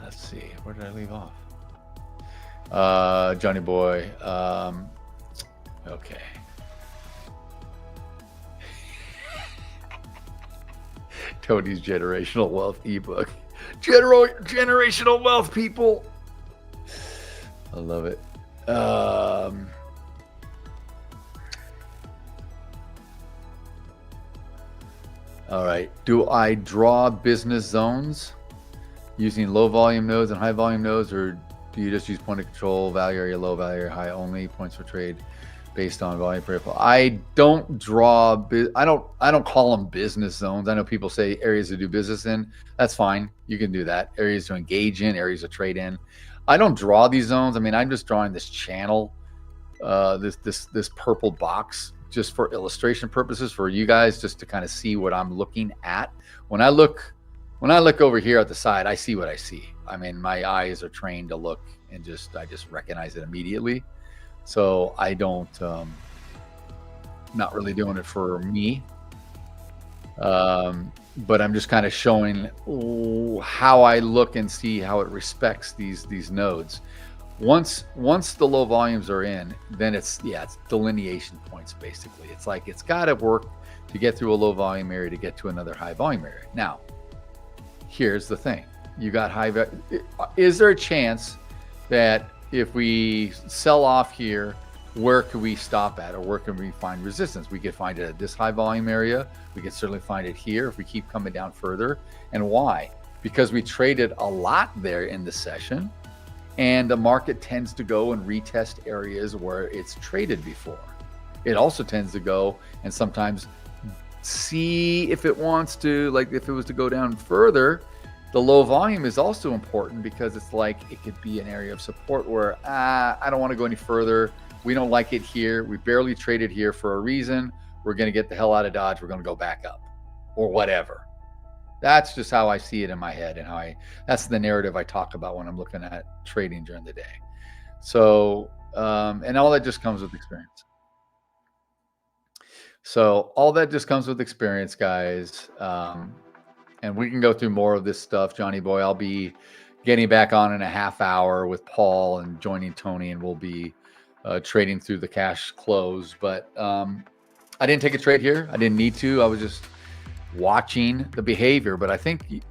Speaker 2: Let's see, where did I leave off? Johnny Boy. Okay. Tony's Generational Wealth ebook. Generational wealth, people. I love it. All right. Do I draw business zones using low volume nodes and high volume nodes, or do you just use point of control, value area, low, value area, high only, points for trade based on volume per ripple? I don't draw, I don't call them business zones. I know people say areas to do business in. That's fine. You can do that. Areas to engage in, areas to trade in. I don't draw these zones. I mean, I'm just drawing this channel, this purple box, just for illustration purposes for you guys, just to kind of see what I'm looking at. When I look over here at the side, I see what I see. I mean, my eyes are trained to look and I just recognize it immediately. So I don't, not really doing it for me. But I'm just kind of showing how I look and see how it respects these nodes. Once the low volumes are in, then it's delineation points, basically. It's like it's got to work to get through a low volume area to get to another high volume area. Now, here's the thing. You got is there a chance that if we sell off here, where could we stop at, or where can we find resistance? We could find it at this high volume area. We could certainly find it here if we keep coming down further. And why? Because we traded a lot there in the session, and the market tends to go and retest areas where it's traded before. It also tends to go and sometimes see if it wants to, like if it was to go down further. The low volume is also important because it's like it could be an area of support where I don't want to go any further. We don't like it here. We barely traded here for a reason. We're going to get the hell out of Dodge. We're going to go back up or whatever. That's just how I see it in my head, and that's the narrative I talk about when I'm looking at trading during the day. So, and all that just comes with experience. So all that just comes with experience, guys. And we can go through more of this stuff, Johnny Boy. I'll be getting back on in a half hour with Paul and joining Tony, and we'll be trading through the cash close. But I didn't take a trade here. I didn't need to. I was just watching the behavior. But I think,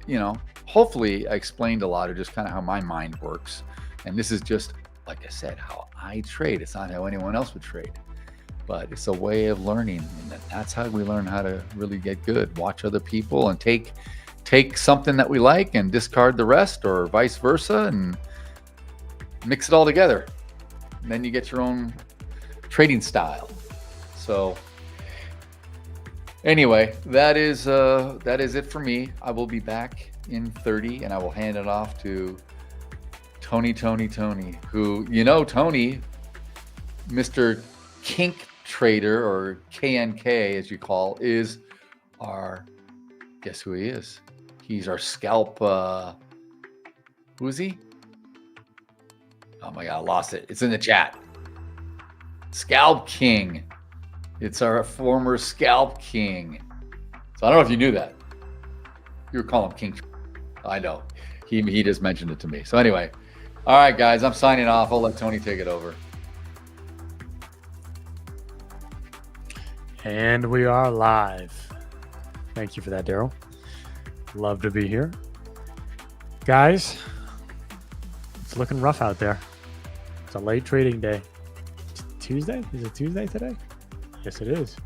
Speaker 2: hopefully I explained a lot of just kind of how my mind works. And this is just, like I said, how I trade. It's not how anyone else would trade. But it's a way of learning. And that's how we learn how to really get good. Watch other people and take something that we like and discard the rest, or vice versa, and mix it all together. And then you get your own trading style. So anyway, that is it for me. I will be back in 30, and I will hand it off to Tony, who, Tony, Mr. Kink Trader, or KNK as you call, is our, guess who he is? He's our scalp, who is he? Oh my God, I lost it. It's in the chat. Scalp King. It's our former Scalp King. So I don't know if you knew that. You were calling him King. I know. He just mentioned it to me. So anyway, all right, guys, I'm signing off. I'll let Tony take it over.
Speaker 3: And we are live. Thank you for that, Daryl. Love to be here. Guys, it's looking rough out there. It's a late trading day. It's Tuesday? Is it Tuesday today? Yes, it is.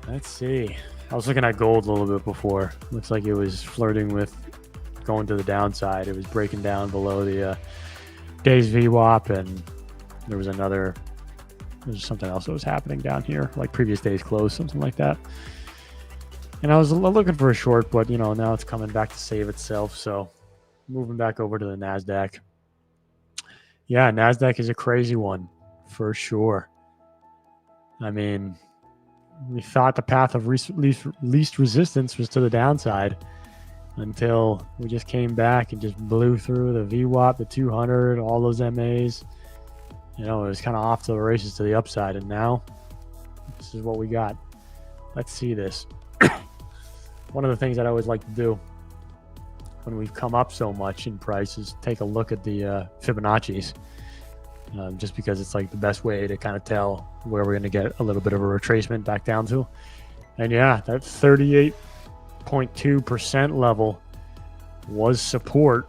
Speaker 3: Let's see. I was looking at gold a little bit before. Looks like it was flirting with going to the downside. It was breaking down below the day's VWAP, and there's something else that was happening down here, like previous day's close, something like that. And I was looking for a short, but now it's coming back to save itself. So moving back over to the NASDAQ. Yeah, NASDAQ is a crazy one for sure. I mean, we thought the path of least resistance was to the downside until we just came back and just blew through the VWAP, the 200, all those MAs. It was kind of off to the races to the upside. And now This is what we got. Let's see this. One of the things that I always like to do when we've come up so much in price is take a look at the Fibonacci's, just because it's like the best way to kind of tell where we're going to get a little bit of a retracement back down to. And yeah, that 38.2% level was support.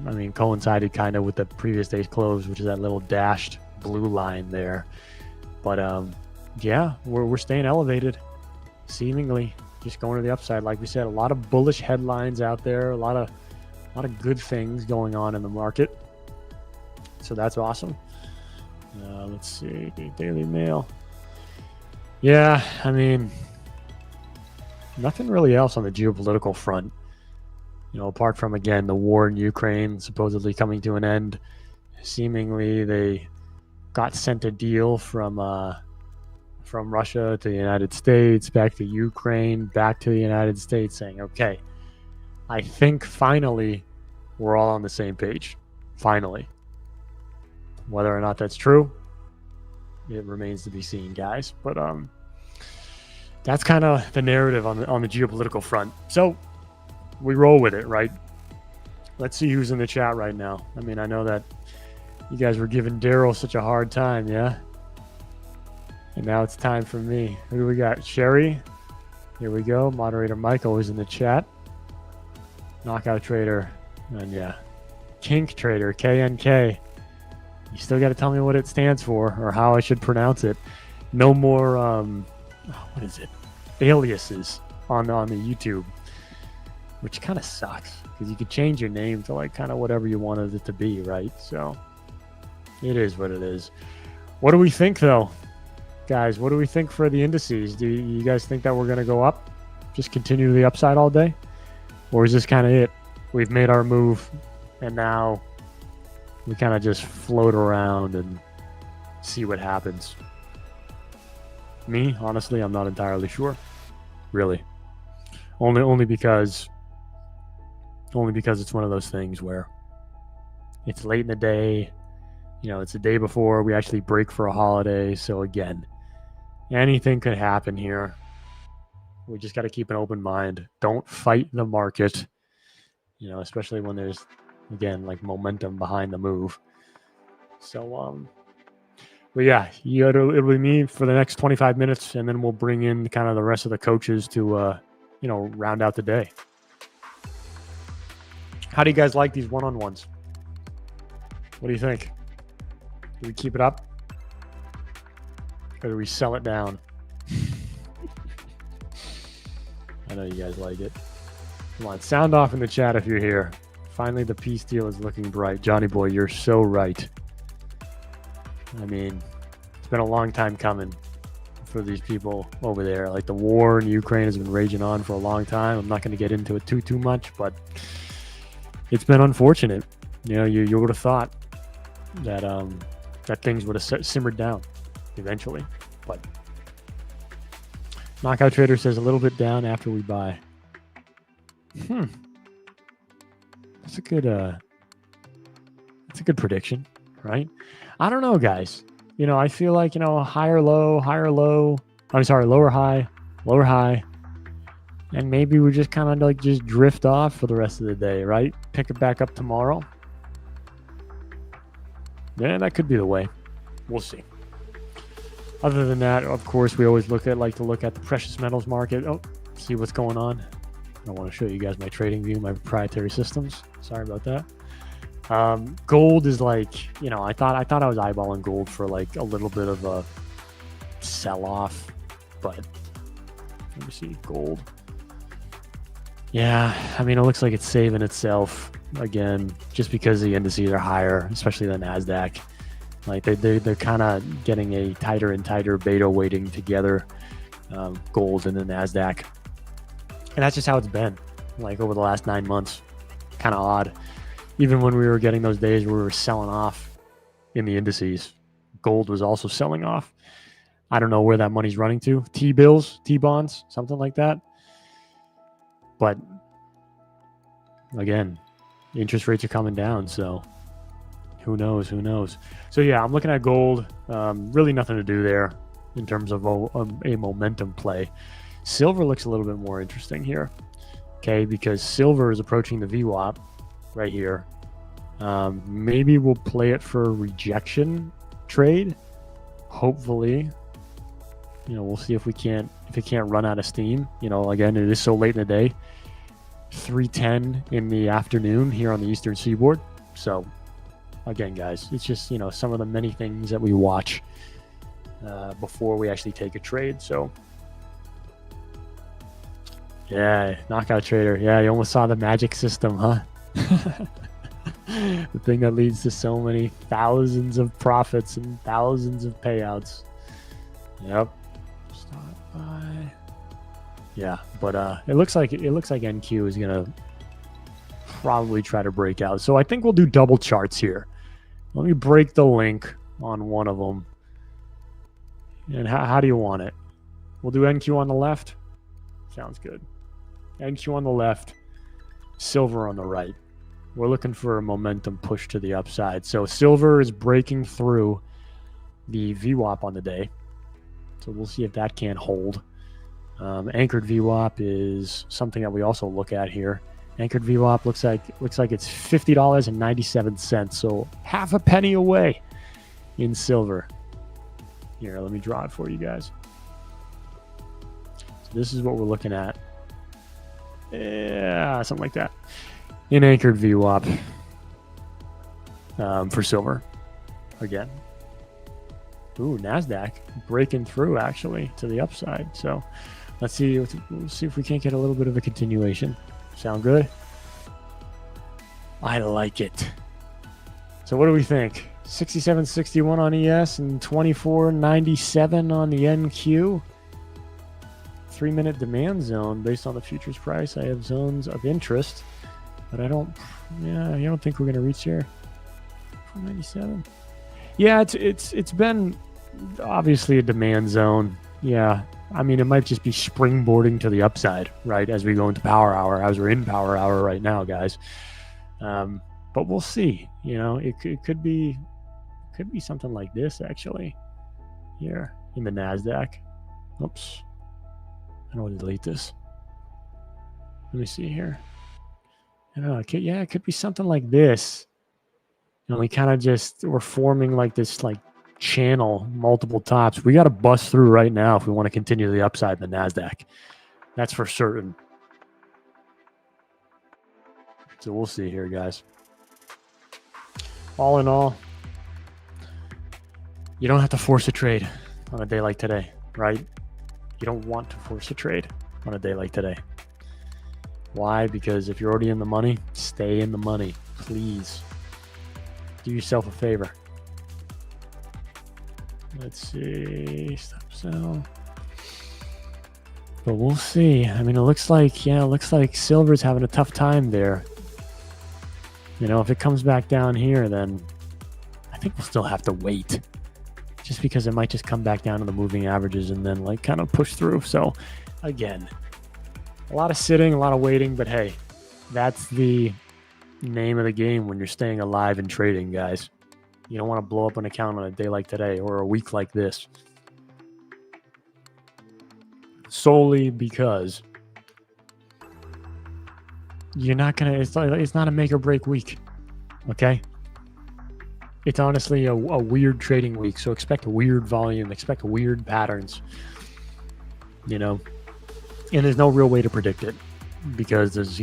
Speaker 3: I mean, coincided kind of with the previous day's close, which is that little dashed blue line there. But yeah, we're staying elevated, seemingly just going to the upside. Like we said, a lot of bullish headlines out there, a lot of good things going on in the market. So that's awesome. Let's see, Daily Mail. Yeah, I mean, nothing really else on the geopolitical front. You know, apart from, again, the war in Ukraine supposedly coming to an end. Seemingly, they got sent a deal from Russia to the United States, back to Ukraine, back to the United States, saying, okay, I think finally we're all on the same page. Finally. Whether or not that's true, it remains to be seen, guys. But that's kind of the narrative on the geopolitical front. So we roll with it, right? Let's see who's in the chat right now. I mean, I know that you guys were giving Daryl such a hard time, yeah? And now it's time for me. Who do we got? Sherry. Here we go. Moderator Michael is in the chat. Knockout Trader. And yeah, Kink Trader, KNK. You still got to tell me what it stands for or how I should pronounce it. No more, what is it? Aliases on the YouTube, which kind of sucks because you could change your name to like kind of whatever you wanted it to be, right? So it is what it is. What do we think though? Guys, what do we think for the indices? Do you guys think that we're going to go up? Just continue to the upside all day? Or is this kind of it? We've made our move, and now we kind of just float around and see what happens. Me, honestly, I'm not entirely sure. Really. Only because it's one of those things where it's late in the day. You know, it's the day before we actually break for a holiday. So again, anything could happen here. We just got to keep an open mind. Don't fight the market, you know, especially when there's, again, like momentum behind the move. So, but yeah, it'll be me for the next 25 minutes, and then we'll bring in kind of the rest of the coaches to, you know, round out the day. How do you guys like these one-on-ones? What do you think? Do we keep it up? Or do we sell it down? I know you guys like it. Come on, sound off in the chat if you're here. Finally, the peace deal is looking bright. Johnny boy, you're so right. I mean, it's been a long time coming for these people over there. Like the war in Ukraine has been raging on for a long time. I'm not going to get into it too much, but it's been unfortunate. You know, you would have thought that that things would have simmered down eventually, but Knockout Trader says a little bit down after we buy. That's a good prediction, right? I don't know, guys. You know, I feel like, you know, higher low. I'm sorry, lower high. And maybe we just kind of like just drift off for the rest of the day, right? Pick it back up tomorrow. Yeah, that could be the way. We'll see. Other than that, of course, we always like to look at the precious metals market. Oh, see what's going on. I want to show you guys my trading view, my proprietary systems. Sorry about that. Gold is like, you know, I thought I was eyeballing gold for like a little bit of a sell-off, but let me see, gold. Yeah, I mean, it looks like it's saving itself again, just because the indices are higher, especially the NASDAQ. Like they're kind of getting a tighter and tighter beta weighting together, gold and the NASDAQ. And that's just how it's been, like over the last 9 months. Kind of odd. Even when we were getting those days where we were selling off in the indices, gold was also selling off. I don't know where that money's running to. T-bills, T-bonds, something like that. But again, interest rates are coming down, so who knows? So yeah, I'm looking at gold. Really nothing to do there. in terms of a momentum play. Silver looks a little bit more interesting here, okay, because silver is approaching the VWAP right here. Maybe we'll play it for a rejection trade. Hopefully, we'll see if it can't run out of steam. Again, it is so late in the day, 3:10 in the afternoon here on the Eastern Seaboard. So again, guys, it's just, some of the many things that we watch before we actually take a trade. So yeah, knockout trader. Yeah, you almost saw the magic system, huh? The thing that leads to so many thousands of profits and thousands of payouts. Yep. Stop by. Yeah, but it looks like NQ is gonna probably try to break out. So I think we'll do double charts here. Let me break the link on one of them. And how do you want it? We'll do NQ on the left. Sounds good. NQ on the left, silver on the right. We're looking for a momentum push to the upside. So silver is breaking through the VWAP on the day. So we'll see if that can hold. Anchored VWAP is something that we also look at here. Anchored VWAP looks like it's $50.97. So half a penny away in silver. Here, let me draw it for you guys. So this is what we're looking at. Yeah, something like that. In anchored VWAP for silver again. Ooh, NASDAQ breaking through actually to the upside. So let's see if we can't get a little bit of a continuation. Sound good? I like it. So what do we think? 67.61 on ES and 24.97 on the NQ. 3-minute demand zone based on the futures price. I have zones of interest, but I don't think we're going to reach there. 497. Yeah, it's been obviously a demand zone. Yeah, I mean, it might just be springboarding to the upside, right, as we go into power hour, as we're in power hour right now, guys. But we'll see. It could be something like this actually here in the NASDAQ. Oops. I don't want to delete this. Let me see here. I don't know. It could be something like this. We kind of we're forming like this channel, multiple tops. We got to bust through right now if we want to continue to the upside in the NASDAQ. That's for certain. So we'll see here, guys. All in all, you don't have to force a trade on a day like today, right? You don't want to force a trade on a day like today. Why? Because if you're already in the money, stay in the money. Please. Do yourself a favor. Let's see. Stop sell. But we'll see. I mean, it looks like silver's having a tough time there. If it comes back down here, then I think we'll still have to wait. Just because it might just come back down to the moving averages and then kind of push through. So again, a lot of sitting, a lot of waiting, but hey, that's the name of the game when you're staying alive and trading, guys. You don't want to blow up an account on a day like today or a week like this. Solely because you're not going to, it's not a make or break week. Okay. It's honestly a weird trading week. So expect weird volume, expect weird patterns, and there's no real way to predict it because there's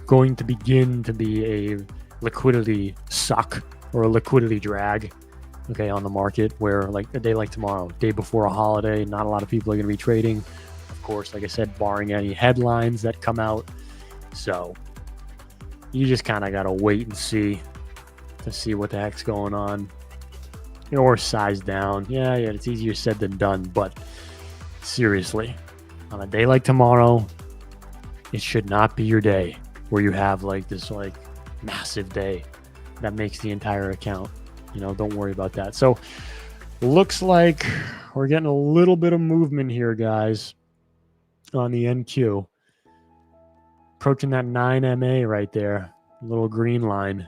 Speaker 3: going to begin to be a liquidity suck or a liquidity drag, okay, on the market where like a day like tomorrow, day before a holiday, not a lot of people are going to be trading. Of course, like I said, barring any headlines that come out. So you just kind of got to wait and see to see what the heck's going on, or size down. Yeah, it's easier said than done, but seriously, on a day like tomorrow, it should not be your day where you have this massive day that makes the entire account. Don't worry about that. So looks like we're getting a little bit of movement here, guys, on the NQ, approaching that 9 MA right there, little green line.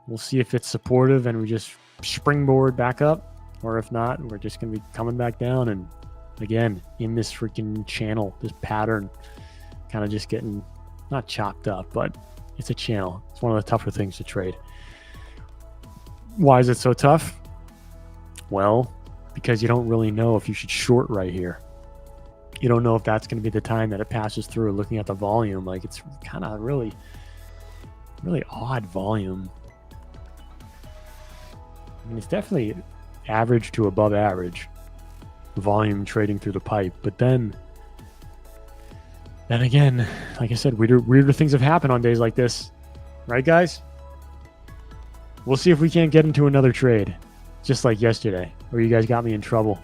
Speaker 3: We'll see if it's supportive and we just springboard back up, or if not, we're just going to be coming back down. And again, in this freaking channel, this pattern, kind of just getting not chopped up, but it's a channel. It's one of the tougher things to trade. Why is it so tough? Well, because you don't really know if you should short right here. You don't know if that's going to be the time that it passes through. Looking at the volume, like it's kind of really odd volume. I mean, it's definitely average to above average volume trading through the pipe. But then again, like I said, weirder things have happened on days like this. Right, guys? We'll see if we can't get into another trade, just like yesterday, where you guys got me in trouble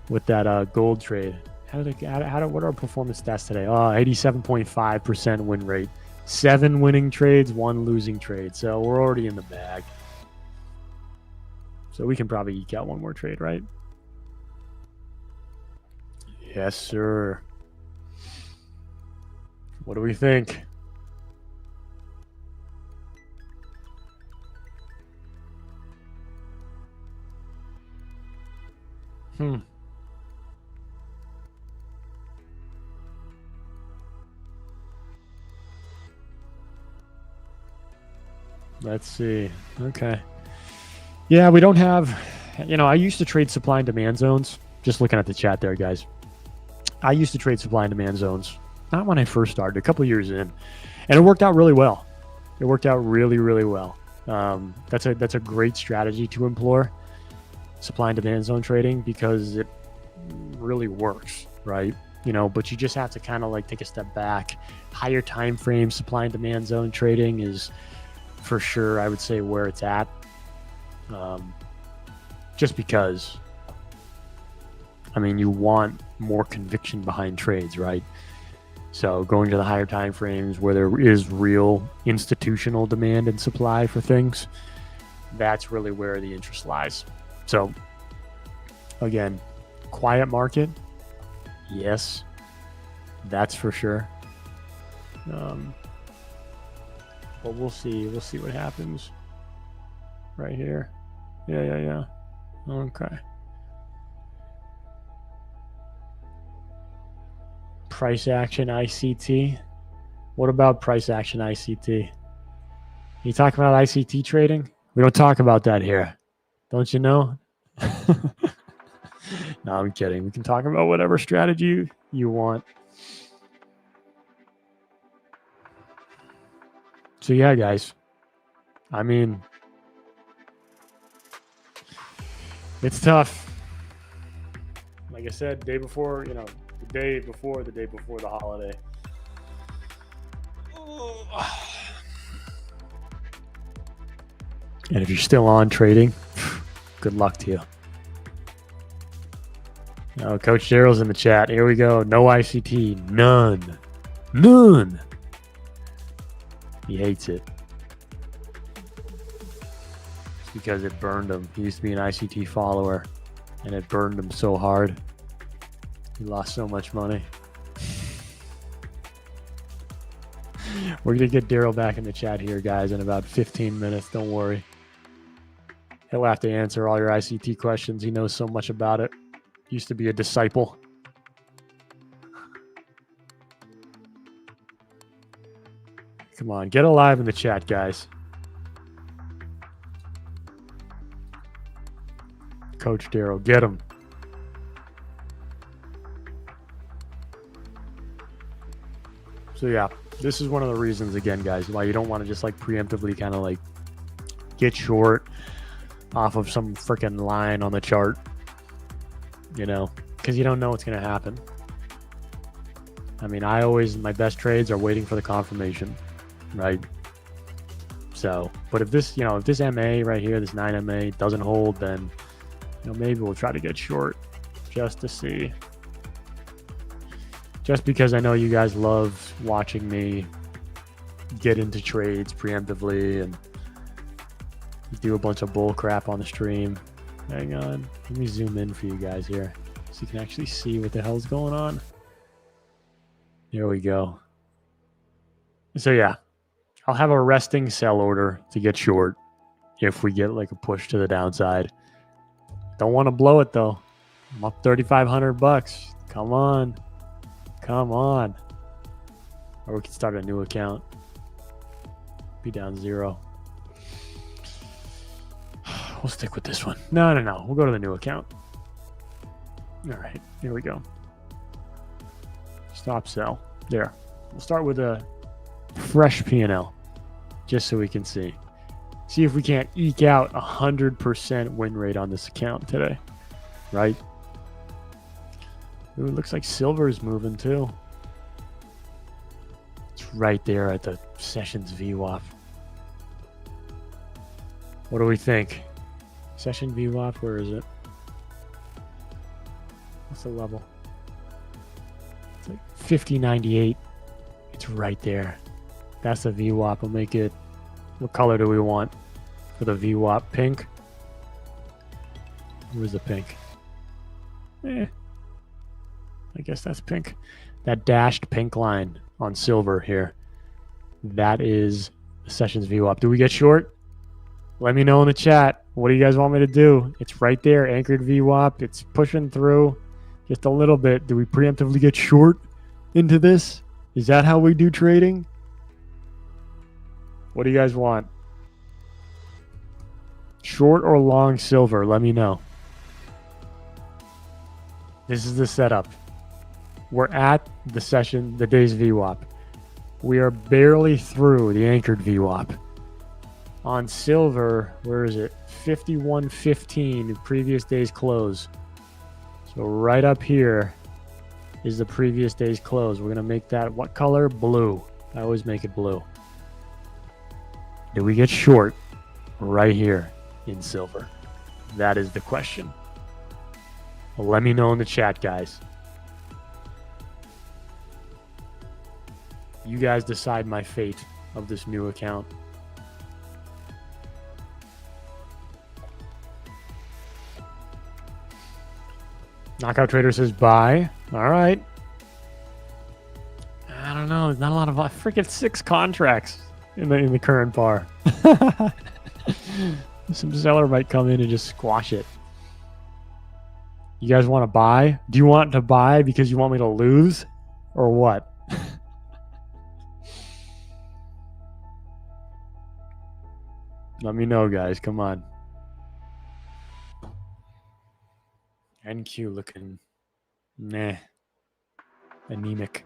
Speaker 3: with that gold trade. What are our performance stats today? 87.5% win rate. 7 winning trades, 1 losing trade. So we're already in the bag. So we can probably eke out one more trade, right? Yes, sir. What do we think? Let's see. Okay. Yeah, we don't have, I used to trade supply and demand zones. Just looking at the chat there, guys. I used to trade supply and demand zones. Not when I first started, a couple years in. And it worked out really well. It worked out really, really well. That's a great strategy to employ, supply and demand zone trading, because it really works, right? But you just have to kind of like take a step back. Higher time frame supply and demand zone trading is for sure, I would say, where it's at. Just because, you want more conviction behind trades, right? So going to the higher time frames where there is real institutional demand and supply for things, that's really where the interest lies. So again, quiet market, yes, that's for sure. But we'll see what happens right here. Yeah. Okay. Price action ICT. What about price action ICT? You talk about ICT trading? We don't talk about that here. Don't you know? No, I'm kidding. We can talk about whatever strategy you want. So yeah, guys. It's tough. Like I said, day before the holiday. And if you're still on trading, good luck to you. Oh, Coach Daryl's in the chat. Here we go. No ICT. None. He hates it. It's because it burned him. He used to be an ICT follower, and it burned him so hard. He lost so much money. We're going to get Daryl back in the chat here, guys, in about 15 minutes. Don't worry. He'll have to answer all your ICT questions. He knows so much about it. Used to be a disciple. Come on, get alive in the chat, guys. Coach Daryl, get him. So yeah, this is one of the reasons, again, guys, why you don't want to just like preemptively kind of like get short off of some freaking line on the chart, because you don't know what's going to happen. My best trades are waiting for the confirmation, right? So, but if this MA right here, this 9 MA doesn't hold, then, maybe we'll try to get short just to see. Just because I know you guys love watching me get into trades preemptively and do a bunch of bull crap on the stream. Hang on. Let me zoom in for you guys here so you can actually see what the hell's going on. There we go. So yeah, I'll have a resting sell order to get short if we get like a push to the downside. Don't want to blow it though. I'm up $3,500. Come on. Come on. Or we can start a new account. Be down 0. We'll stick with this one. No. We'll go to the new account. All right. Here we go. Stop sell. There. We'll start with a fresh P&L just so we can see. See if we can't eke out 100% win rate on this account today. Right? Ooh, it looks like silver is moving too. It's right there at the sessions VWAP. What do we think? Session VWAP, where is it? What's the level? It's like 50.98. It's right there. That's the VWAP. We'll make it. What color do we want for the VWAP? Pink? Where's the pink? I guess that's pink. That dashed pink line on silver here. That is the sessions VWAP. Do we get short? Let me know in the chat. What do you guys want me to do? It's right there. Anchored VWAP. It's pushing through just a little bit. Do we preemptively get short into this? Is that how we do trading? What do you guys want? Short or long silver? Let me know. This is the setup. We're at the session, the day's VWAP. We are barely through the anchored VWAP. On silver, where is it? 51.15, the previous day's close. So right up here is the previous day's close. We're going to make that what color? Blue. I always make it blue. Do we get short right here in silver? That is the question. Well, let me know in the chat, guys. You guys decide my fate of this new account. Knockout Trader says buy. All right. I don't know. There's not a lot of freaking 6 contracts in the current bar. Some seller might come in and just squash it. You guys want to buy? Do you want to buy because you want me to lose, or what? Let me know, guys. Come on. NQ looking anemic.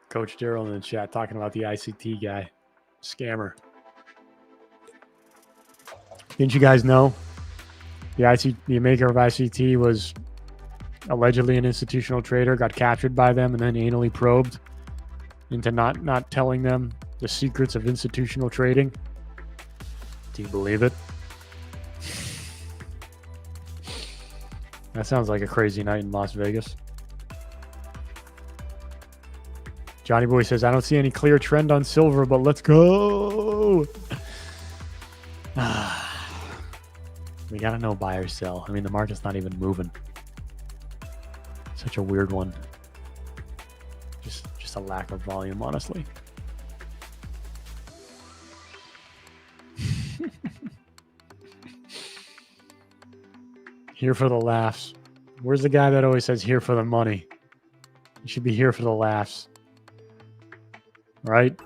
Speaker 3: Coach Daryl in the chat talking about the ICT guy. Scammer. Didn't you guys know the maker of ICT was allegedly an institutional trader, got captured by them, and then anally probed into not telling them the secrets of institutional trading? Do you believe it? That sounds like a crazy night in Las Vegas. Johnny Boy says, I don't see any clear trend on silver, but let's go. We got to know buy or sell. I mean, the market's not even moving. Such a weird one. Just a lack of volume, honestly. Here for the laughs. Where's the guy that always says here for the money? You should be here for the laughs. Right?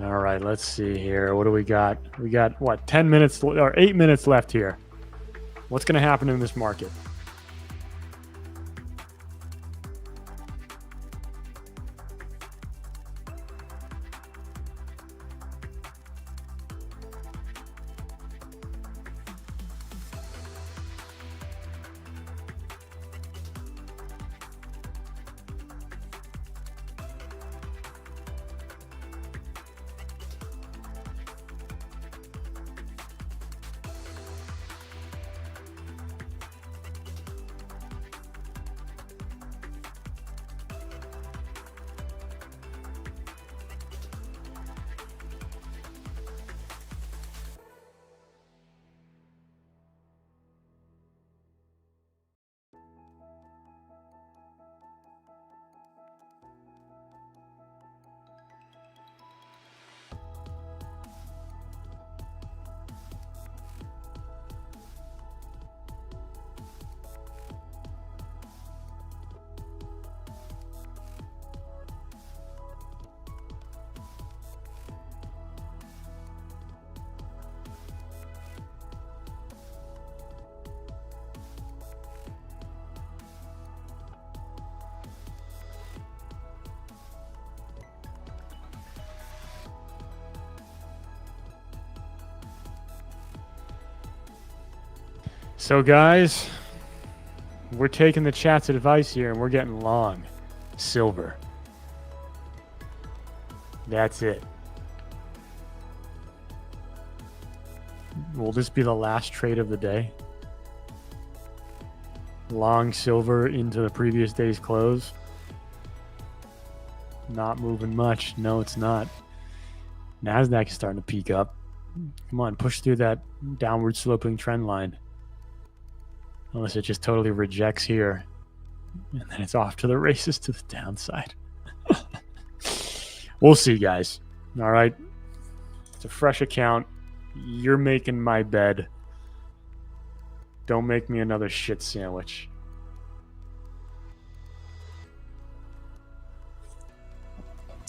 Speaker 3: All right, let's see here. What do we got? We got, what, 10 minutes or 8 minutes left here. What's going to happen in this market? So, guys, we're taking the chat's advice here, and we're getting long silver. That's it. Will this be the last trade of the day? Long silver into the previous day's close. Not moving much. No, it's not. NASDAQ is starting to peak up. Come on, push through that downward sloping trend line. Unless it just totally rejects here. And then it's off to the races to the downside. We'll see, guys. All right. It's a fresh account. You're making my bed. Don't make me another shit sandwich.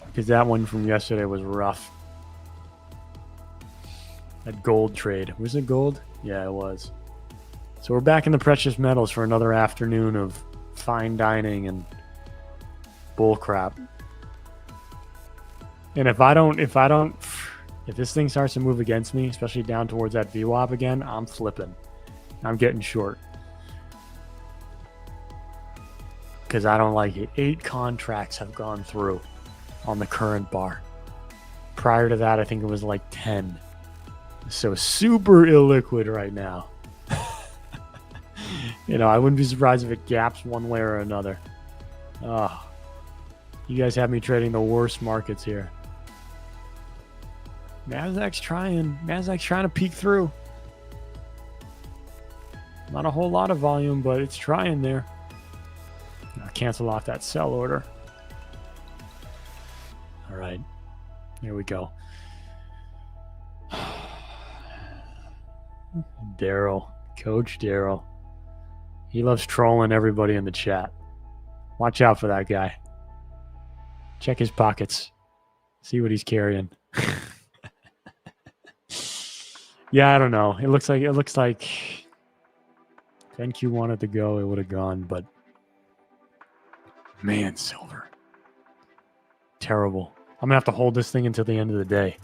Speaker 3: Because that one from yesterday was rough. That gold trade. Was it gold? Yeah, it was. So we're back in the precious metals for another afternoon of fine dining and bull crap. And if this thing starts to move against me, especially down towards that VWAP again, I'm flipping. I'm getting short. Because I don't like it. 8 contracts have gone through on the current bar. Prior to that, I think it was like 10. So super illiquid right now. I wouldn't be surprised if it gaps one way or another. Oh, you guys have me trading the worst markets here. Nasdaq's trying to peek through. Not a whole lot of volume, but it's trying there. I'll cancel off that sell order. All right, here we go. Daryl, Coach Daryl. He loves trolling everybody in the chat. Watch out for that guy. Check his pockets. See what he's carrying. Yeah, I don't know. It looks like if NQ wanted to go, it would have gone, but man, silver. Terrible. I'm gonna have to hold this thing until the end of the day.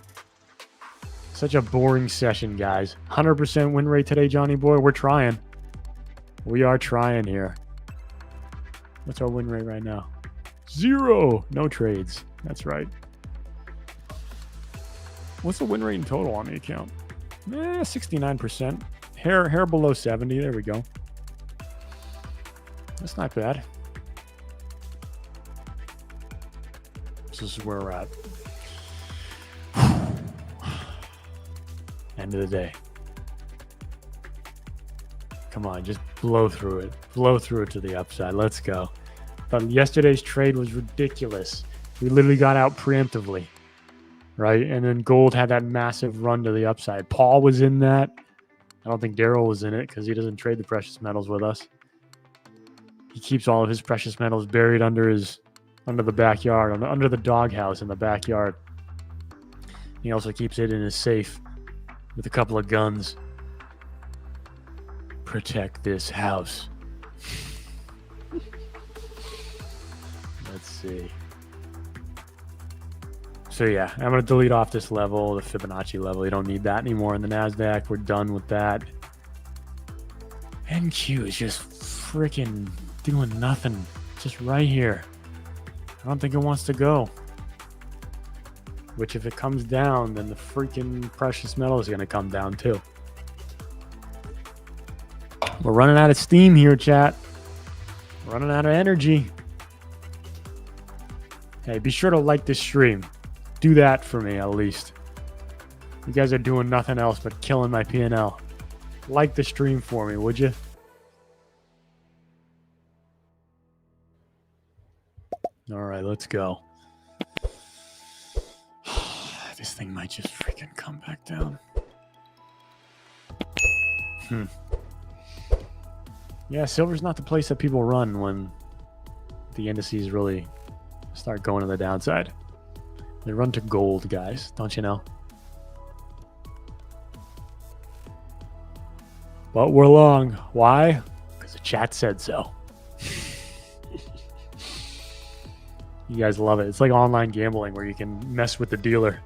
Speaker 3: Such a boring session, guys. 100% win rate today, Johnny boy. We're trying. We are trying here. What's our win rate right now? 0. No trades. That's right. What's the win rate in total on the account? 69%. Hair below 70. There we go. That's not bad. This is where we're at. End of the day. Come on, just blow through it. Blow through it to the upside. Let's go. But yesterday's trade was ridiculous. We literally got out preemptively, right? And then gold had that massive run to the upside. Paul was in that. I don't think Daryl was in it because he doesn't trade the precious metals with us. He keeps all of his precious metals buried under the backyard, under the doghouse in the backyard. He also keeps it in his safe with a couple of guns. Protect this house. Let's see. So yeah, I'm going to delete off this level, the Fibonacci level. You don't need that anymore in the NASDAQ. We're done with that. NQ is just freaking doing nothing. Just right here. I don't think it wants to go. Which if it comes down, then the freaking precious metal is going to come down too. We're running out of steam here, chat. We're running out of energy. Hey, be sure to like this stream. Do that for me, at least. You guys are doing nothing else but killing my P&L. Like the stream for me, would you? All right, let's go. This thing might just freaking come back down. Yeah, silver's not the place that people run when the indices really start going to the downside. They run to gold, guys. Don't you know? But we're long. Why? Because the chat said so. You guys love it. It's like online gambling where you can mess with the dealer.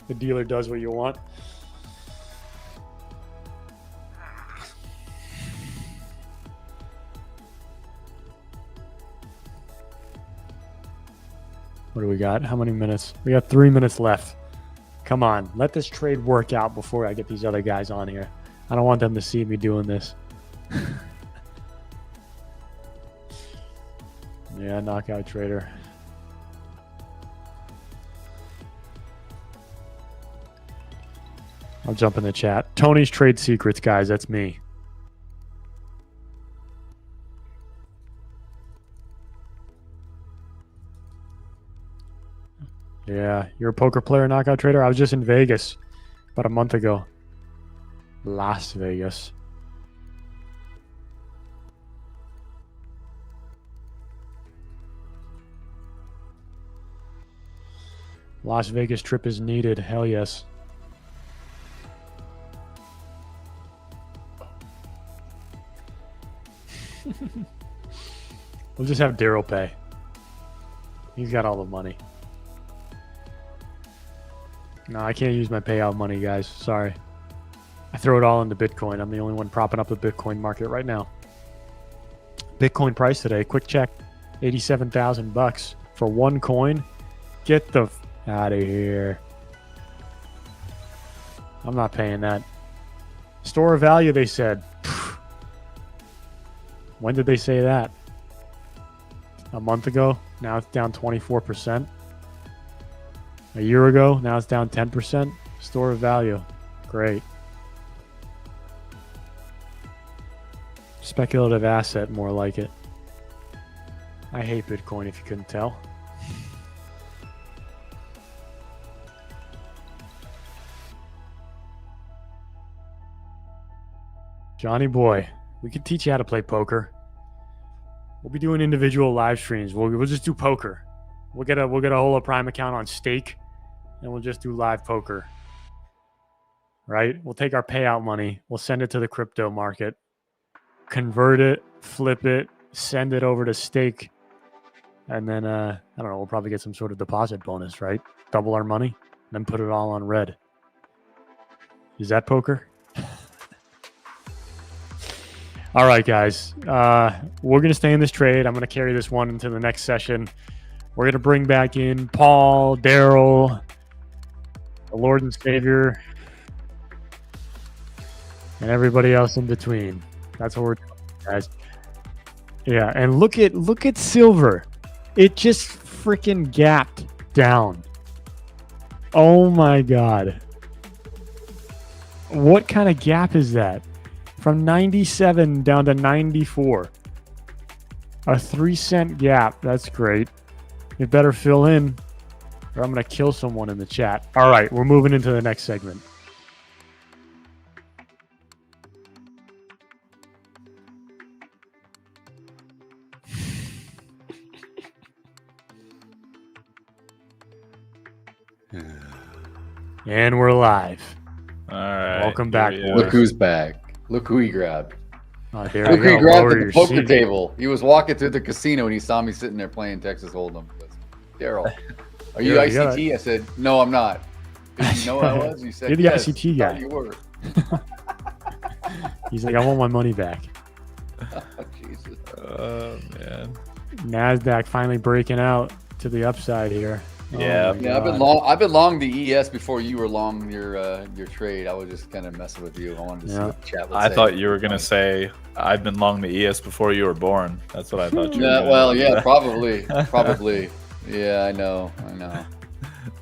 Speaker 3: The dealer does what you want. What do we got? How many minutes? We got 3 minutes left. Come on, let this trade work out before I get these other guys on here. I don't want them to see me doing this. Yeah, knockout trader. I'll jump in the chat. Tony's Trade Secrets, guys. That's me. Yeah, you're a poker player, knockout trader? I was just in Vegas about a month ago. Las Vegas. Las Vegas trip is needed. Hell yes. We'll just have Daryl pay. He's got all the money. No, I can't use my payout money, guys. Sorry. I throw it all into Bitcoin. I'm the only one propping up the Bitcoin market right now. Bitcoin price today, quick check, $87,000 for one coin. Get the out of here. I'm not paying that. Store of value, they said. When did they say that? A month ago? Now it's down 24%. A year ago? Now it's down 10%. Store of value. Great. Speculative asset, more like it. I hate Bitcoin, if you couldn't tell. Johnny boy, we could teach you how to play poker. We'll be doing individual live streams. We'll just do poker. We'll get a Holo Prime account on stake, and we'll just do live poker. Right? We'll take our payout money. We'll send it to the crypto market, convert it, flip it, send it over to stake, and then I don't know. We'll probably get some sort of deposit bonus, right? Double our money, then put it all on red. Is that poker? All right, guys. We're going to stay in this trade. I'm going to carry this one into the next session. We're going to bring back in Paul, Daryl, the Lord and Savior, and everybody else in between. That's what we're doing, guys. Yeah, and look at silver. It just freaking gapped down. Oh my God. What kind of gap is that? From 97 down to 94. A 3-cent gap. That's great. You better fill in, or I'm going to kill someone in the chat. All right, we're moving into the next segment. And we're live.
Speaker 1: All right.
Speaker 3: Welcome back.
Speaker 2: Look who's back. Look who he grabbed.
Speaker 3: Oh, there
Speaker 2: Look
Speaker 3: you
Speaker 2: who he
Speaker 3: go.
Speaker 2: grabbed
Speaker 3: Lower
Speaker 2: at
Speaker 3: your
Speaker 2: the poker
Speaker 3: seat.
Speaker 2: table. He was walking through the casino and he saw me sitting there playing Texas Hold'em. He goes, Daryl, are you
Speaker 3: Yeah, you
Speaker 2: ICT?
Speaker 3: gotta-
Speaker 2: I said, no, I'm not. Did you know I was? You said,
Speaker 3: You're the
Speaker 2: yes,
Speaker 3: ICT
Speaker 2: thought
Speaker 3: guy.
Speaker 2: You were.
Speaker 3: He's like, I want my money back.
Speaker 2: Oh, Jesus.
Speaker 1: Oh man.
Speaker 3: NASDAQ finally breaking out to the upside here.
Speaker 1: Yeah.
Speaker 3: my
Speaker 2: Yeah,
Speaker 3: God.
Speaker 2: I've been long the ES before you were long your trade. I was just kind of messing with you. I wanted to see
Speaker 3: Yeah.
Speaker 2: what the chat would
Speaker 1: I
Speaker 2: say.
Speaker 1: thought you were gonna say I've been long the ES before you were born. That's what I thought you were
Speaker 2: Yeah,
Speaker 1: gonna
Speaker 2: well,
Speaker 1: say.
Speaker 2: yeah, probably. Yeah, I know.